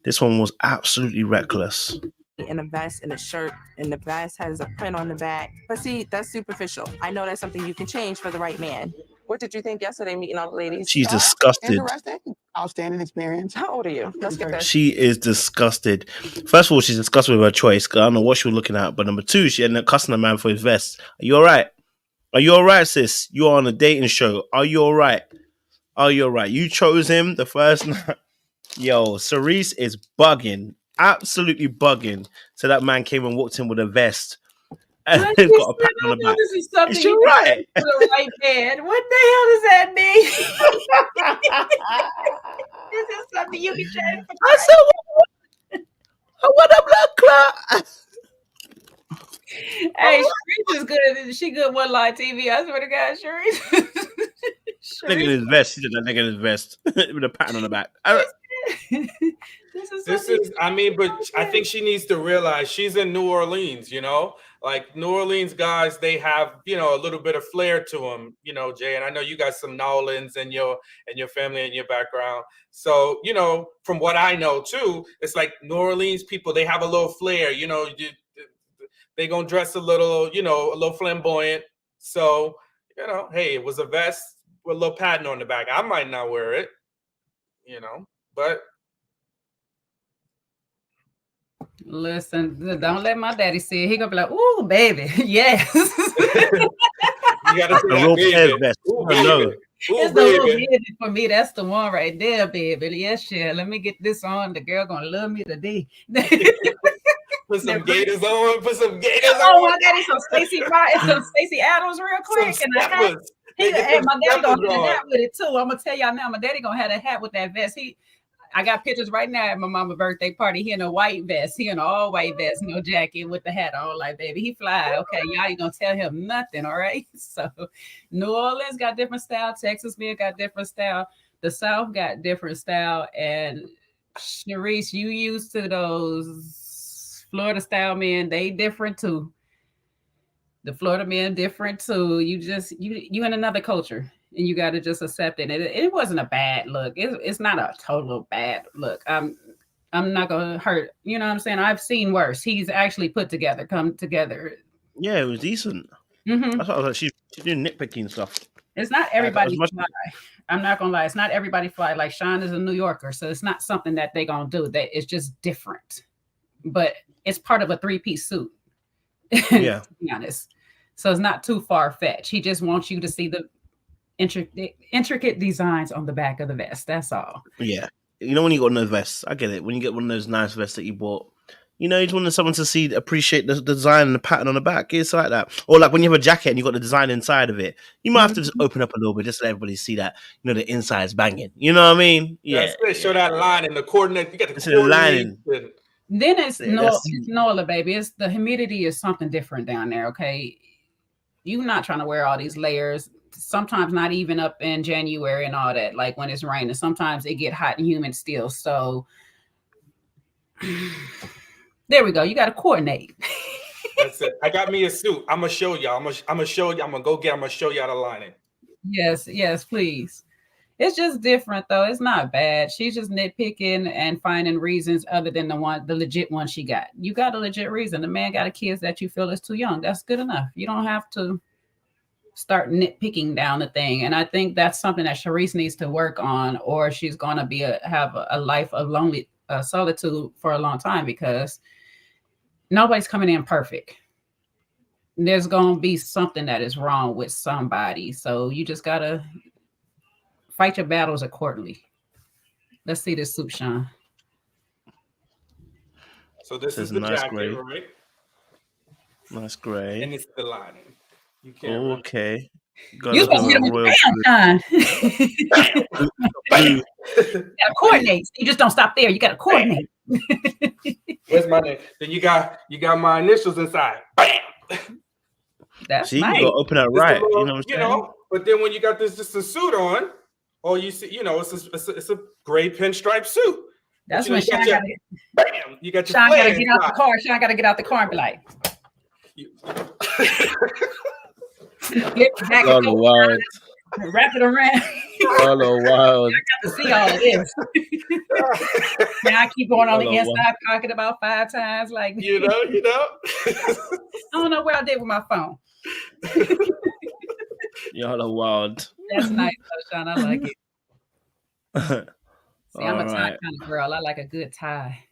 This one was absolutely reckless. In a vest and a shirt, and the vest has a print on the back. But see, that's superficial. I know that's something you can change for the right man. What did you think yesterday meeting all the ladies? She's disgusted. Interesting. Outstanding experience. How old are you? Let's get this. She is disgusted. First of all, she's disgusted with her choice. I don't know what she was looking at. But number two, she ended up cussing the man for his vest. Are you all right? Are you all right, sis? You are on a dating show. Are you all right? Are you all right? You chose him the first night. Yo, Sharice is bugging. Absolutely bugging. So that man came and walked in with a vest. And got a pat on the back. This is something Is you right? For the right man. What the hell does that mean? This is something you can change. I said, what up, blood clot? Hey, Sharice is good. She good one line TV. I swear to God, Sharice. Nigga in his vest. He did that nigga in his vest with a pat on the back. This is, I mean, but I think she needs to realize she's in New Orleans, like New Orleans guys, they have, a little bit of flair to them, Jay. And I know you got some Nolans in your family and your background. So, from what I know too, it's like New Orleans people, they have a little flair, they gonna dress a little, a little flamboyant. So, hey, it was a vest with a little pattern on the back. I might not wear it, but. Listen, don't let my daddy see it. He gonna be like, "Ooh, baby, yes." You gotta say the real that, vest. Ooh, No. It's the little baby for me. That's the one right there, baby. Yes, yeah. Let me get this on. The girl gonna love me today. Put some gators on. Put some gators oh, on. my daddy, some Stacey Adams real quick. Some and a hat. Hey, my daddy gonna have a hat with it too. I'm gonna tell y'all now. My daddy gonna have a hat with that vest. I got pictures right now at my mama's birthday party. He in a white vest. He in an all white vest, no jacket with the hat on. Like, baby, he fly. Okay, y'all ain't gonna tell him nothing. All right. So, New Orleans got different style. Texas got different style. The South got different style. And Sharice, you used to those Florida style men. They different too. The Florida men different too. You in another culture. And you got to just accept it. It wasn't a bad look. It's not a total bad look. I'm not gonna hurt. You know what I'm saying? I've seen worse. He's actually come together. Yeah, it was decent. Mm-hmm. That's what I was like. She's doing nitpicking stuff. It's not everybody fly. I'm not gonna lie. It's not everybody fly. Like Sean is a New Yorker, so it's not something that they gonna do. That it's just different. But it's part of a 3-piece suit. Yeah. To be honest. So it's not too far-fetched. He just wants you to see the intricate designs on the back of the vest. That's all. Yeah. You know, when you got one of those vests, I get it. When you get one of those nice vests that you bought, you know, you just wanted someone to appreciate the design and the pattern on the back. It's like that. Or like when you have a jacket and you got the design inside of it, you might have to just open up a little bit just to let everybody see that, you know, the inside's banging. You know what I mean? Yeah. Show that line and the coordinate. You got the coordinate. Then it's NOLA, baby. It's the humidity is something different down there. Okay. You're not trying to wear all these layers. Sometimes not even up in January and all that, like when it's raining. Sometimes it get hot and humid still. So there we go. You got to coordinate. That's it. I got me a suit. I'm gonna show y'all. I'm gonna show you. I'm gonna show y'all the lining. Yes, please. It's just different though. It's not bad. She's just nitpicking and finding reasons other than the legit one she got. You got a legit reason. The man got a kids that you feel is too young. That's good enough. You don't have to start nitpicking down the thing. And I think that's something that Sharice needs to work on, or she's going to have a life of lonely solitude for a long time, because nobody's coming in perfect. There's going to be something that is wrong with somebody. So you just got to fight your battles accordingly. Let's see this suit, Sean. So this is the nice jacket, gray. right? Nice gray. And it's the lining. You can't. Okay. You supposed to get on your damn time. You gotta coordinate. You just don't stop there. You gotta coordinate. Where's my name? Then you got my initials inside. Bam. That's See, nice. you gotta open that right. Little, you know what I'm saying? But then when you got this just a suit on, all you see, it's a gray pinstripe suit. That's when Sean got bam. You got your Sean gotta get out the car. Sean gotta get out the car and be like. Oh, wild. Wrap it around. Oh, wild. I got to see all of this. Now I keep going on the inside pocket about 5 times. Like, you know. I don't know what I did with my phone. Y'all are wild. That's nice, though, Sean. I like it. See, I'm a tie right. kind of girl. I like a good tie.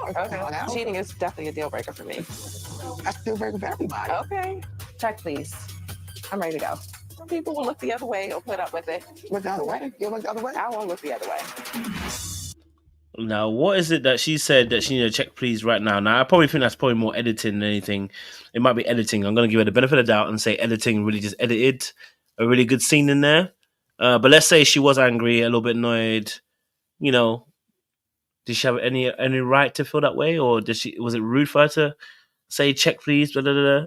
Okay. Cheating is definitely a deal breaker for me. That's a deal breaker for everybody. Okay. Check, please. I'm ready to go. Some people will look the other way or put up with it. Look the other way. You look the other way. I won't look the other way. Now, what is it that she said that she needed to check, please, right now? Now, I probably think that's probably more editing than anything. It might be editing. I'm going to give her the benefit of the doubt and say editing really just edited a really good scene in there. But let's say she was angry, a little bit annoyed. You know, did she have any right to feel that way, or was it rude for her to say check, please? Blah, blah, blah.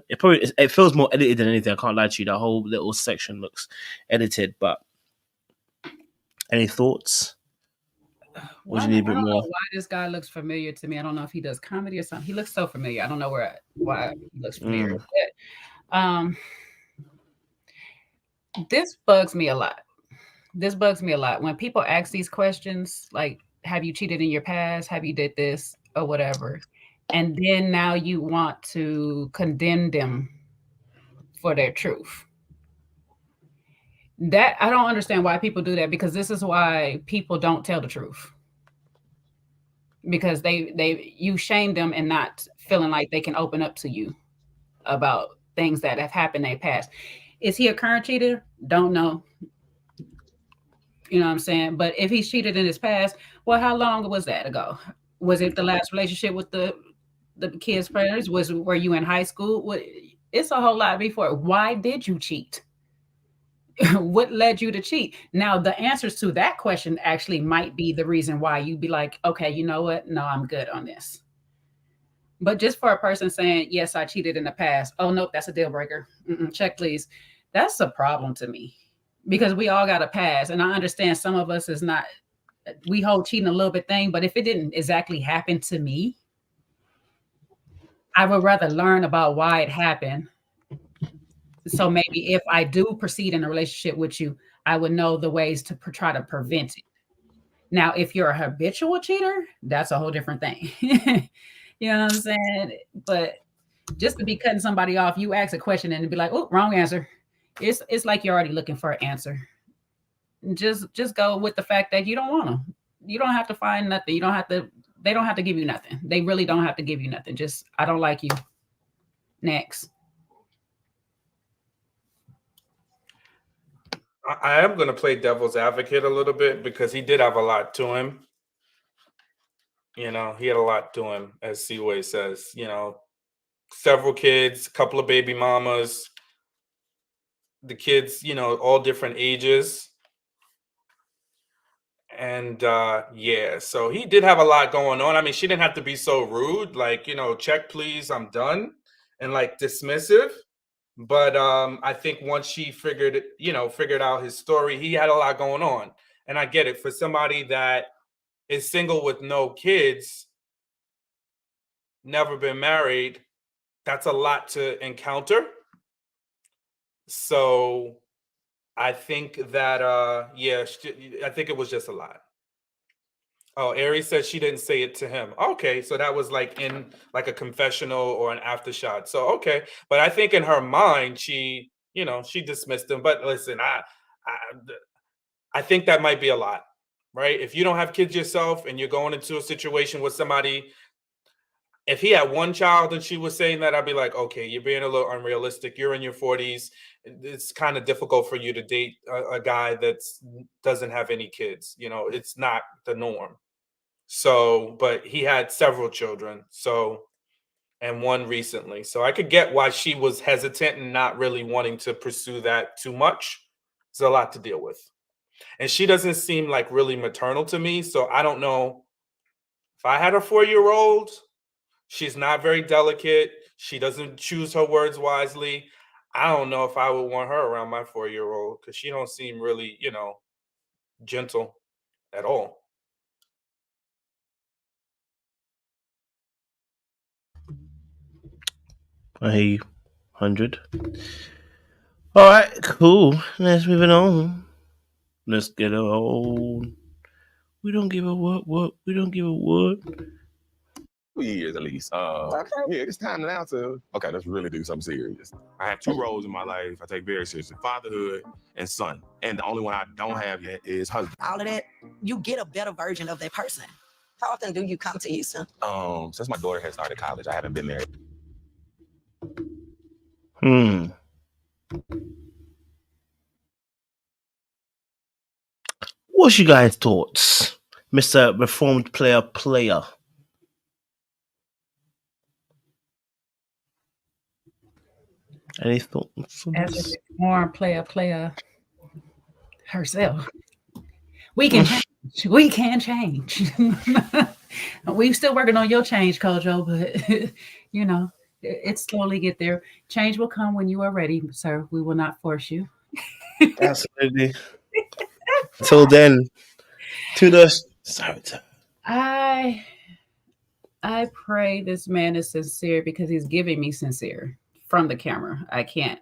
It feels more edited than anything. I can't lie to you. That whole little section looks edited. But any thoughts? Would you need a bit more? I don't know why this guy looks familiar to me. I don't know if he does comedy or something. He looks so familiar. I don't know why he looks familiar. But, this bugs me a lot. When people ask these questions, like, have you cheated in your past? Have you did this or whatever? And then now you want to condemn them for their truth. That I don't understand why people do that, because this is why people don't tell the truth. Because you shame them and not feeling like they can open up to you about things that have happened in their past. Is he a current cheater? Don't know. You know what I'm saying? But if he's cheated in his past, well, how long was that ago? Was it the last relationship with the kids' parents? Were you in high school? It's a whole lot before. Why did you cheat? What led you to cheat? Now, the answers to that question actually might be the reason why you'd be like, okay, you know what? No, I'm good on this. But just for a person saying, yes, I cheated in the past. Oh, nope, that's a deal breaker. Check, please. That's a problem to me because we all got a past. And I understand some of us is not, we hold cheating a little bit thing, but if it didn't exactly happen to me, I would rather learn about why it happened. So maybe if I do proceed in a relationship with you, I would know the ways to try to prevent it. Now, if you're a habitual cheater, that's a whole different thing. You know what I'm saying? But just to be cutting somebody off, you ask a question and be like, oh, wrong answer. It's like you're already looking for an answer. Just go with the fact that you don't want them. You don't have to find nothing. You don't have to, they don't have to give you nothing. They really don't have to give you nothing. Just, I don't like you. Next. I am going to play devil's advocate a little bit because he did have a lot to him. You know, he had a lot to him, as Seaway says. You know, several kids, a couple of baby mamas, the kids, you know, all different ages. And yeah, so he did have a lot going on. I mean, she didn't have to be so rude, like, you know, check, please, I'm done, and like dismissive. But I think once she figured out his story, he had a lot going on. And I get it. For somebody that is single with no kids, never been married, that's a lot to encounter. So I think that, yeah, I think it was just a lot. Oh, Aries said she didn't say it to him. Okay, so that was like in like a confessional or an aftershot. So okay, but I think in her mind she, you know, she dismissed him. But listen, I think that might be a lot, right? If you don't have kids yourself and you're going into a situation with somebody, if he had one child and she was saying that, I'd be like, okay, you're being a little unrealistic. You're in your 40s. It's kind of difficult for you to date a guy that doesn't have any kids. You know, it's not the norm. So, but he had several children, so, and one recently. So I could get why she was hesitant and not really wanting to pursue that too much. It's a lot to deal with. And she doesn't seem like really maternal to me. So I don't know if I had a 4-year-old, she's not very delicate. She doesn't choose her words wisely. I don't know if I would want her around my 4-year-old because she don't seem really, you know, gentle at all. I hear you. 100. All right, cool. Let's move it on. Let's get it on. We don't give a what? We don't give a what? 2 years at least. Yeah, it's time now to, okay, let's really do something serious. I have 2 roles in my life I take very seriously: fatherhood and son. And the only one I don't have yet is husband. All of that, you get a better version of that person. How often do you come to Houston? Since my daughter has started college, I haven't been there. What's you guys' thoughts, Mr. Reformed Player? Any thoughts? As a reformed player herself. We can change. We can change. We still working on your change, Kojo, but you know, it slowly get there. Change will come when you are ready, sir. We will not force you. Absolutely. Till then, to the start. I pray this man is sincere because he's giving me sincere from the camera. I can't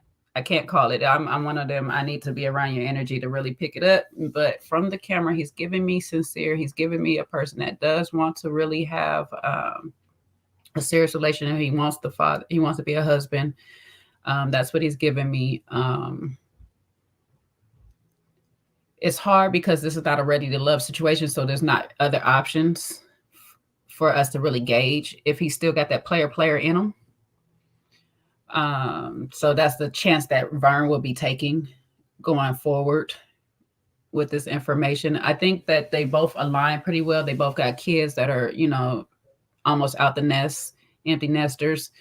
call it. I'm one of them. I need to be around your energy to really pick it up. But from the camera, he's giving me sincere. He's giving me a person that does want to really have a serious relationship. He wants the father. He wants to be a husband. That's what he's giving me. It's hard because this is not a ready to love situation. So there's not other options for us to really gauge if he's still got that player in him. So that's the chance that Vern will be taking going forward with this information. I think that they both align pretty well. They both got kids that are, you know, almost out the nest, empty nesters.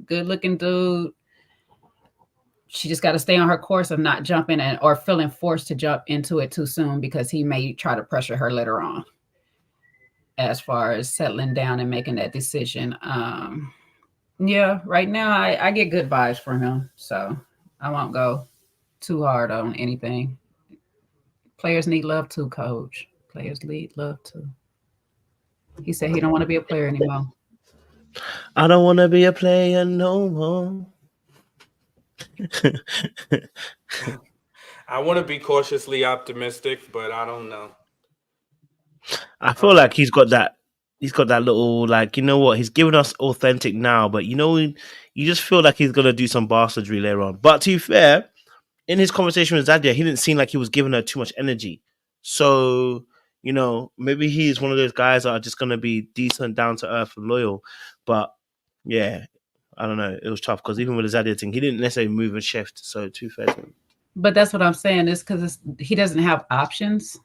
Good looking dude. She just got to stay on her course of not jumping or feeling forced to jump into it too soon, because he may try to pressure her later on as far as settling down and making that decision. Yeah, right now I get good vibes from him, so I won't go too hard on anything. Players need love too, coach. Players need love too. He said he don't want to be a player anymore. I don't want to be a player no more. I want to be cautiously optimistic, but I don't know. I feel like he's got that little, like, you know what, he's giving us authentic now, but you know, you just feel like he's gonna do some bastardry later on. But to be fair, in his conversation with Zadia, he didn't seem like he was giving her too much energy. So, you know, maybe he's one of those guys that are just gonna be decent, down to earth, and loyal. But yeah, I don't know. It was tough because even with the Zadia thing, he didn't necessarily move and shift. So too fair to him. But that's what I'm saying, is because he doesn't have options.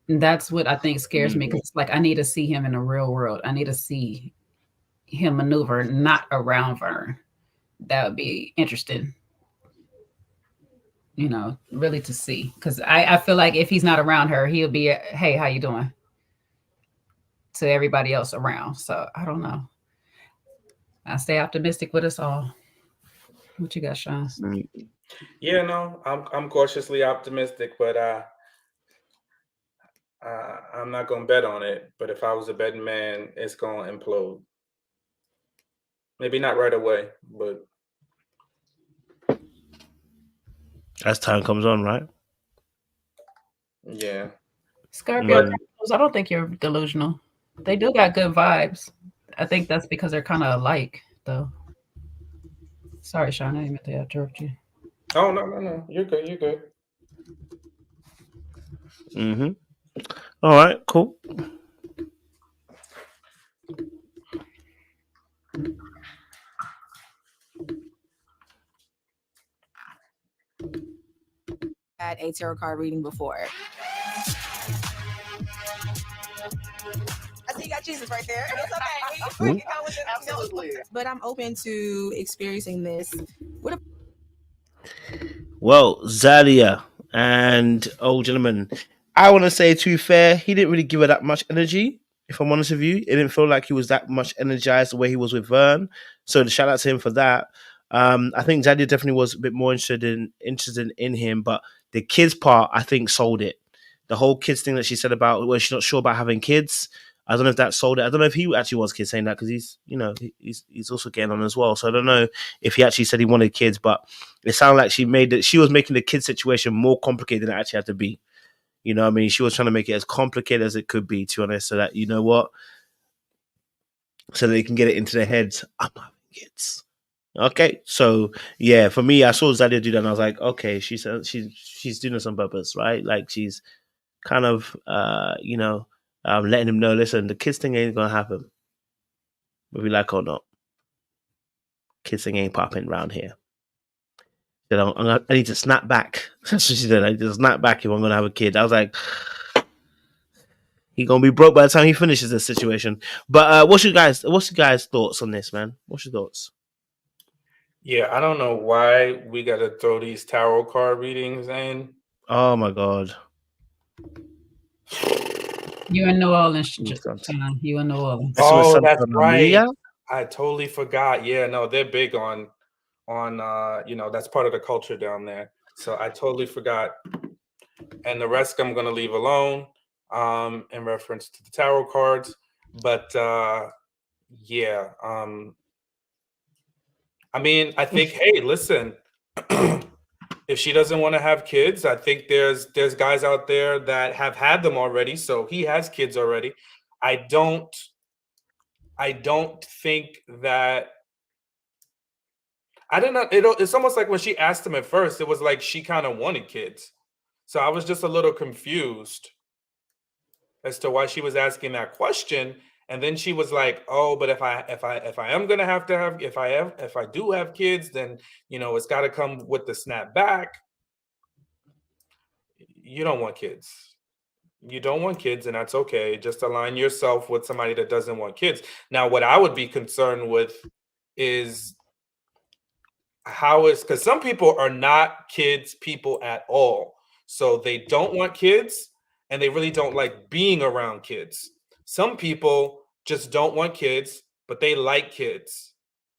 And that's what I think scares me, because it's like I need to see him in the real world. I need to see him maneuver not around Vern. That would be interesting, you know, really to see. Because I feel like if he's not around her, he'll be, hey, how you doing? To everybody else around. So I don't know. I stay optimistic with us all. What you got, Sean? Yeah, no, I'm cautiously optimistic, but I'm not gonna bet on it. But if I was a betting man, it's gonna implode. Maybe not right away, but as time comes on, right? Yeah. Scorpio, I don't think you're delusional. They do got good vibes. I think that's because they're kind of alike, though. Sorry, Sean, I didn't mean to interrupt you. Oh, no. You're good. You're good. Mm-hmm. All right, cool. Had a tarot card reading before. I see you got Jesus right there. It's okay. We can go with it. Absolutely. But I'm open to experiencing this. Well, Zadia and old gentleman, I want to say, to be fair, he didn't really give her that much energy. If I'm honest with you, it didn't feel like he was that much energized the way he was with Vern. So the shout out to him for that. I think Zadia definitely was a bit more interested in him, but the kids part, I think, sold it. The whole kids thing that she said about where she's not sure about having kids, I don't know if that sold it. I don't know if he actually was kids saying that, because he's, you know, he's also getting on as well. So I don't know if he actually said he wanted kids, but it sounded like she was making the kid situation more complicated than it actually had to be. You know what I mean? She was trying to make it as complicated as it could be, to be honest, so that, you know what? So they can get it into their heads. I'm not having kids. Okay. So yeah, for me, I saw Zadia do that and I was like, okay, she's doing this on purpose, right? Like she's kind of letting him know, listen, the kids thing ain't gonna happen. Whether we like or not. Kids thing ain't popping around here. You know, I need to snap back. That's what she said. I need to snap back if I'm gonna have a kid. I was like, he's gonna be broke by the time he finishes this situation. But what's your guys' thoughts on this, man? What's your thoughts? Yeah, I don't know why we gotta throw these tarot card readings in. Oh my god. You in New Orleans, you in New Orleans. Oh, that's right. I totally forgot. Yeah, no, they're big on that's part of the culture down there. So I totally forgot. And the rest I'm gonna leave alone in reference to the tarot cards. But yeah. I mean, I think, hey, listen, if she doesn't want to have kids, I think there's guys out there that have had them already. So he has kids already. I don't think that, I don't know. It's almost like when she asked him at first, it was like she kind of wanted kids. So I was just a little confused as to why she was asking that question. And then she was like, "Oh, but if I am gonna have to have if I do have kids, then it's got to come with the snap back." You don't want kids. You don't want kids, and that's okay. Just align yourself with somebody that doesn't want kids. Now, what I would be concerned with is because some people are not kids people at all. So they don't want kids, and they really don't like being around kids. Some people just don't want kids, but they like kids,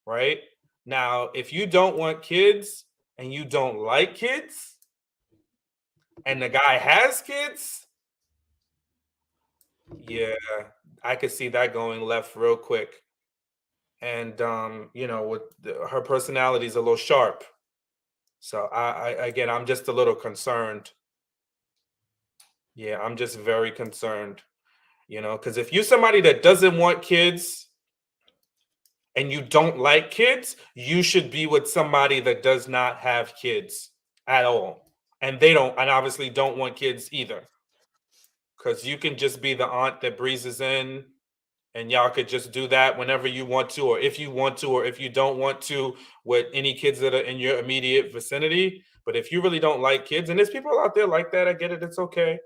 right? Now, if you don't want kids and you don't like kids, and the guy has kids, yeah, I could see that going left real quick. And with her personality is a little sharp. So I'm just a little concerned. Yeah, I'm just very concerned. Because if you're somebody that doesn't want kids and you don't like kids, you should be with somebody that does not have kids at all. And they don't, and obviously don't want kids either. Because you can just be the aunt that breezes in, and y'all could just do that whenever you want to, or if you want to, or if you don't want to, with any kids that are in your immediate vicinity. But if you really don't like kids, and there's people out there like that, I get it, it's okay.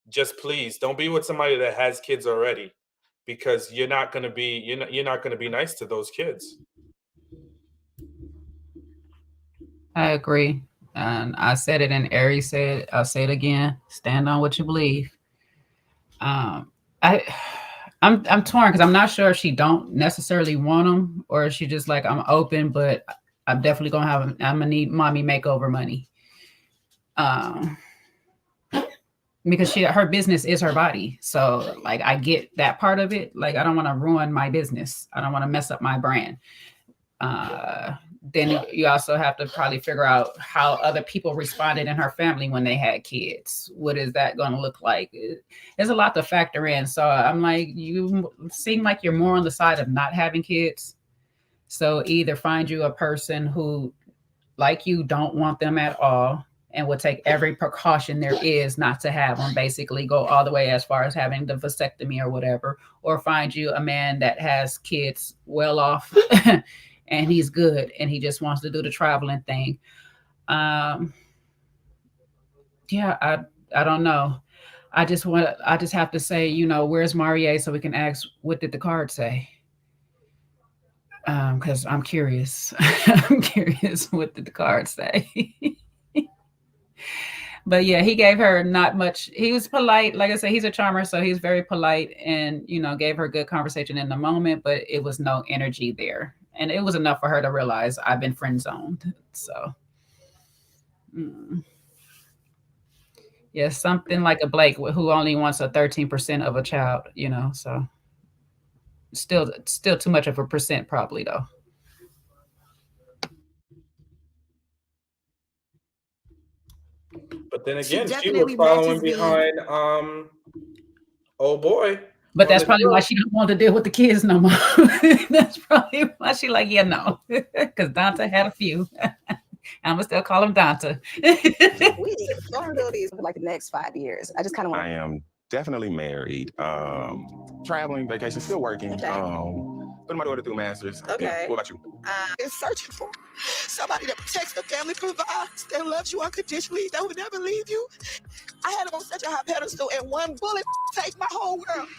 Just please don't be with somebody that has kids already, because you're not going to be nice to those kids. I agree. And I said it, and Ari said, I'll say it again, stand on what you believe. I'm torn because I'm not sure if she don't necessarily want them, or if she just like, I'm open, but I'm definitely I'm gonna need mommy makeover money. Because her business is her body. So like, I get that part of it. Like, I don't want to ruin my business. I don't want to mess up my brand. Then you also have to probably figure out how other people responded in her family when they had kids. What is that going to look like? There's a lot to factor in. So I'm like, you seem like you're more on the side of not having kids. So either find you a person who, like you, don't want them at all, and will take every precaution there is not to have them, basically go all the way as far as having the vasectomy or whatever, or find you a man that has kids well off and he's good and he just wants to do the traveling thing. I don't know. I just have to say, where's Marie, so we can ask, what did the card say? Because I'm curious. I'm curious, what did the card say? But yeah, he gave her not much. He was polite. Like I said, he's a charmer, so he's very polite and, gave her good conversation in the moment, but it was no energy there. And it was enough for her to realize I've been friend zoned. So, yeah, something like a Blake who only wants a 13% of a child, so still too much of a percent probably though. But then again, she was following behind old boy. But that's probably why she don't want to deal with the kids no more. That's probably why she like, yeah, no. Because Dante had a few. I'm going to still call him Dante. We need vulnerabilities for like the next 5 years. I just kind of want. I am definitely married. Traveling, vacation, still working. Okay. Putting my daughter through masters. Okay. Yeah. What about you? I'm searching for somebody that protects the family, provides, that loves you unconditionally, that would never leave you. I had him on such a high pedestal, and one bullet takes my whole world.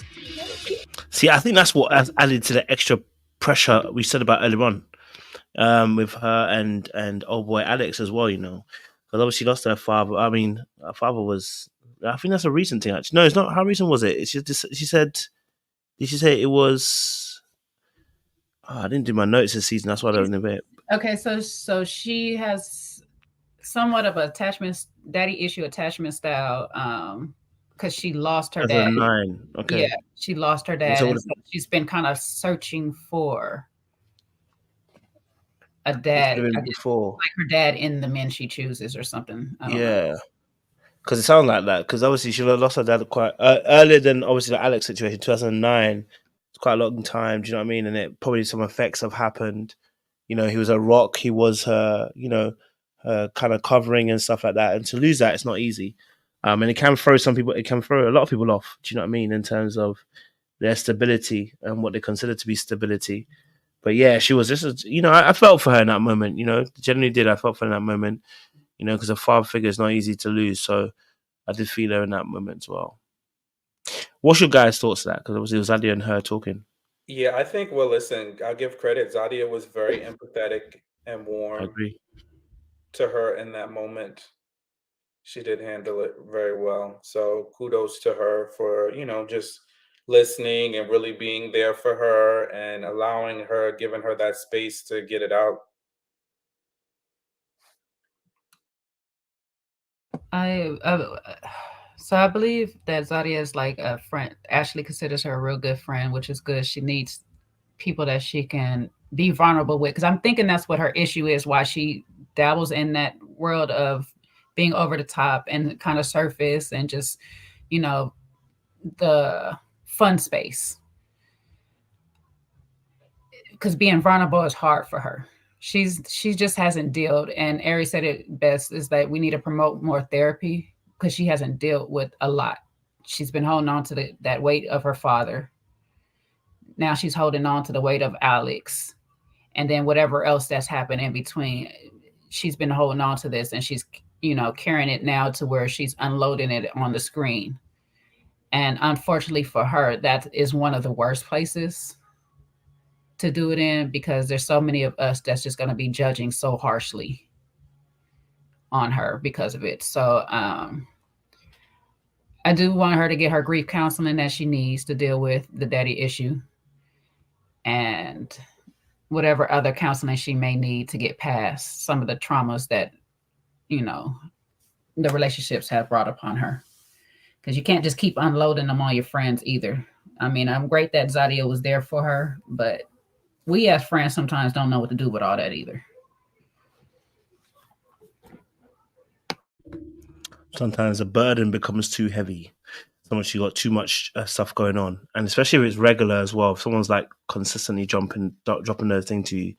See, I think that's what has added to the extra pressure we said about earlier on, with her and old boy Alex as well. Because obviously lost her father. I mean, her father was. I think that's a recent thing. Actually, no, it's not. How recent was it? It's just she said. Did she say it was? Oh, I didn't do my notes this season. That's why I don't know it. Okay, so she has somewhat of an daddy issue attachment style, because she lost her dad. 9. Okay. Yeah, she lost her dad. So she's been kind of searching for a dad, before, like her dad in the men she chooses or something. I don't know. Because it sounds like that. Because obviously she lost her dad quite earlier than obviously the Alex situation, 2009. It's quite a long time. Do you know what I mean? And it probably some effects have happened. He was a rock. He was her, her kind of covering and stuff like that. And to lose that, it's not easy. And it can throw a lot of people off. Do you know what I mean? In terms of, their stability and what they consider to be stability. But yeah, she was just, I felt for her in that moment, generally did. I felt for her in that moment, because a father figure is not easy to lose. So I did feel her in that moment as well. What's your guys' thoughts on that? Because obviously it was Zadia and her talking. Yeah, I think, well, listen, I'll give credit. Zadia was very empathetic and I warm agree. to her in that moment. She did handle it very well. So kudos to her for, just listening and really being there for her and allowing her, giving her that space to get it out. So I believe that Zadia is like a friend. Ashley considers her a real good friend, which is good. She needs people that she can be vulnerable with, because I'm thinking that's what her issue is, why she dabbles in that world of being over the top and kind of surface and just, the fun space. Because being vulnerable is hard for her. She just hasn't dealt, and Ari said it best, is that we need to promote more therapy because she hasn't dealt with a lot. She's been holding on to that weight of her father. Now she's holding on to the weight of Alex, and then whatever else that's happened in between. She's been holding on to this, and she's carrying it now to where she's unloading it on the screen. And unfortunately for her, that is one of the worst places to do it in, because there's so many of us that's just going to be judging so harshly on her because of it. So I do want her to get her grief counseling that she needs to deal with the daddy issue, and whatever other counseling she may need to get past some of the traumas that, the relationships have brought upon her. Because you can't just keep unloading them on your friends either. I mean, I'm great that Zadia was there for her, but we as friends sometimes don't know what to do with all that either. Sometimes a burden becomes too heavy. Someone's got too much stuff going on, and especially if it's regular as well. If someone's like consistently dropping their thing to you,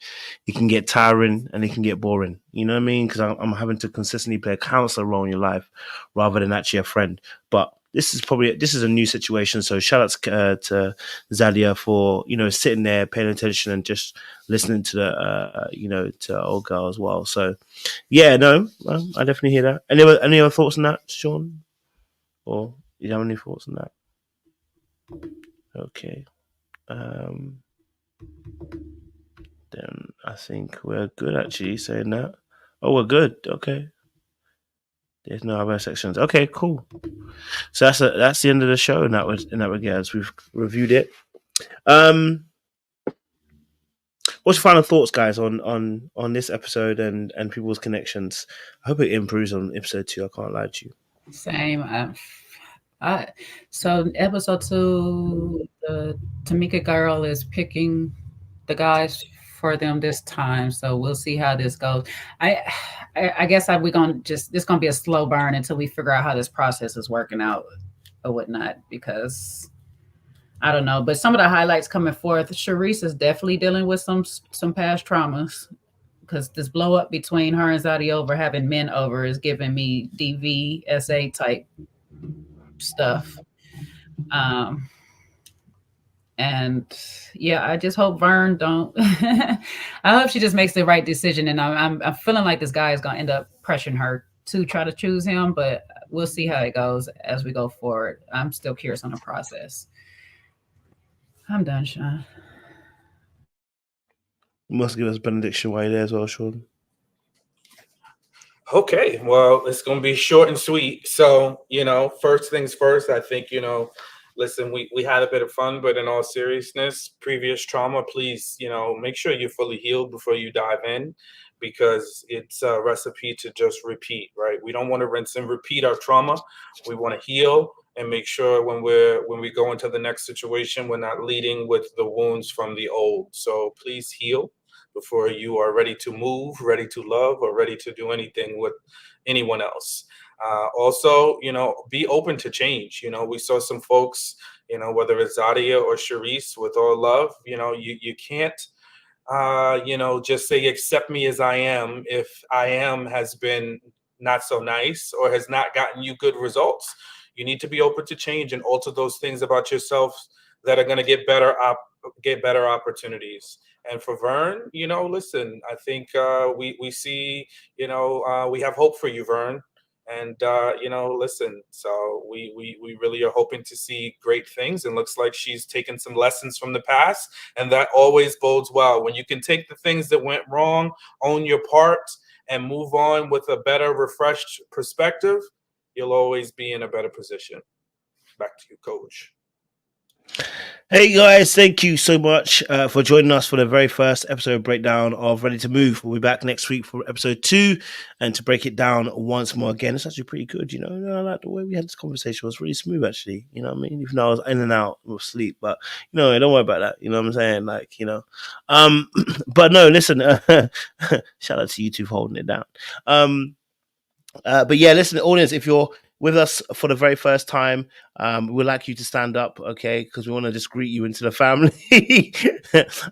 it can get tiring and it can get boring. You know what I mean? Because I'm having to consistently play a counselor role in your life rather than actually a friend. But this is a new situation. So shout out to Zadia for sitting there, paying attention, and just listening to the to old girl as well. So yeah, no, I definitely hear that. Any other thoughts on that, Sean? Or you have any thoughts on that? Okay. Then I think we're good actually saying that. Oh, we're good. Okay. There's no other sections. Okay, cool. So that's the end of the show in that regards. We've reviewed it. What's your final thoughts, guys, on this episode and people's connections? I hope it improves on episode 2. I can't lie to you. Same. So episode 2, the Tamika girl is picking the guys for them this time. So we'll see how this goes. I guess we're gonna this gonna be a slow burn until we figure out how this process is working out or whatnot, because I don't know. But some of the highlights coming forth, Sharice is definitely dealing with some past traumas, because this blow up between her and Zadia over having men over is giving me DVSA type stuff. And yeah, I just hope Vern don't. I hope she just makes the right decision. And I'm feeling like this guy is gonna end up pressuring her to try to choose him, but we'll see how it goes as we go forward. I'm still curious on the process. I'm done, Sean. You must give us benediction while you're there as well, Sean. Okay, well, it's going to be short and sweet. So, first things first, I think, listen, we had a bit of fun, but in all seriousness, previous trauma, please, make sure you're fully healed before you dive in, because it's a recipe to just repeat, right? We don't want to rinse and repeat our trauma. We want to heal and make sure when we go into the next situation, we're not leading with the wounds from the old. So please heal before you are ready to move, ready to love, or ready to do anything with anyone else. Also, be open to change. We saw some folks, whether it's Zadia or Sharice, with all love, you can't, just say, accept me as I am, if I am has been not so nice or has not gotten you good results. You need to be open to change and alter those things about yourself that are going to get better opportunities. And for Vern, listen, I think we see, we have hope for you, Vern. And, listen, so we really are hoping to see great things. And looks like she's taken some lessons from the past. And that always bodes well. When you can take the things that went wrong, own your part, and move on with a better, refreshed perspective, you'll always be in a better position. Back to you, Coach. Hey guys, thank you so much for joining us for the very first episode breakdown of Ready to Move. We'll be back next week for episode 2 and to break it down once more again. It's actually pretty good, I like the way we had this conversation. It was really smooth, actually. You know what I mean? Even though I was in and out with sleep, but don't worry about that. You know what I'm saying? But no, listen. Shout out to you two for holding it down. But yeah, listen, audience, if you're with us for the very first time, we'd like you to stand up, okay? Because we want to just greet you into the family.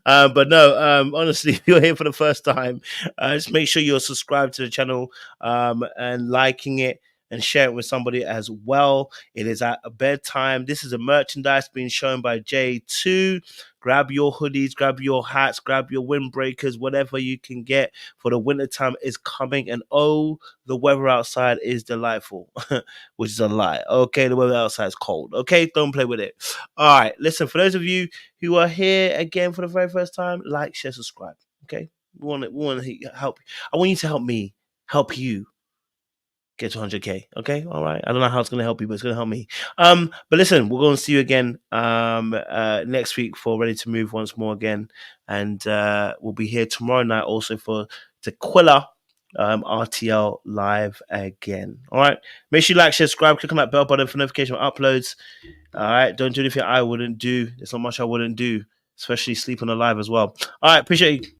But no, honestly, if you're here for the first time, just make sure you're subscribed to the channel and liking it and share it with somebody as well. It is at a bedtime. This is a merchandise being shown by J2. Grab your hoodies, grab your hats, grab your windbreakers, whatever you can get, for the wintertime is coming. And oh, the weather outside is delightful, which is a lie. Okay, the weather outside is cold. Okay, don't play with it. All right, listen, for those of you who are here again for the very first time, like, share, subscribe. Okay, we want to help. I want you to help me help you get to 100K. Okay, all right. I don't know how it's going to help you, but it's going to help me. But listen, we're going to see you again next week for Ready to Move once more again, and we'll be here tomorrow night also for Tequila RTL live again. All right. Make sure you like, share, subscribe, click on that bell button for notification of uploads. All right. Don't do anything I wouldn't do. There's not much I wouldn't do, especially sleep on the live as well. All right. Appreciate you.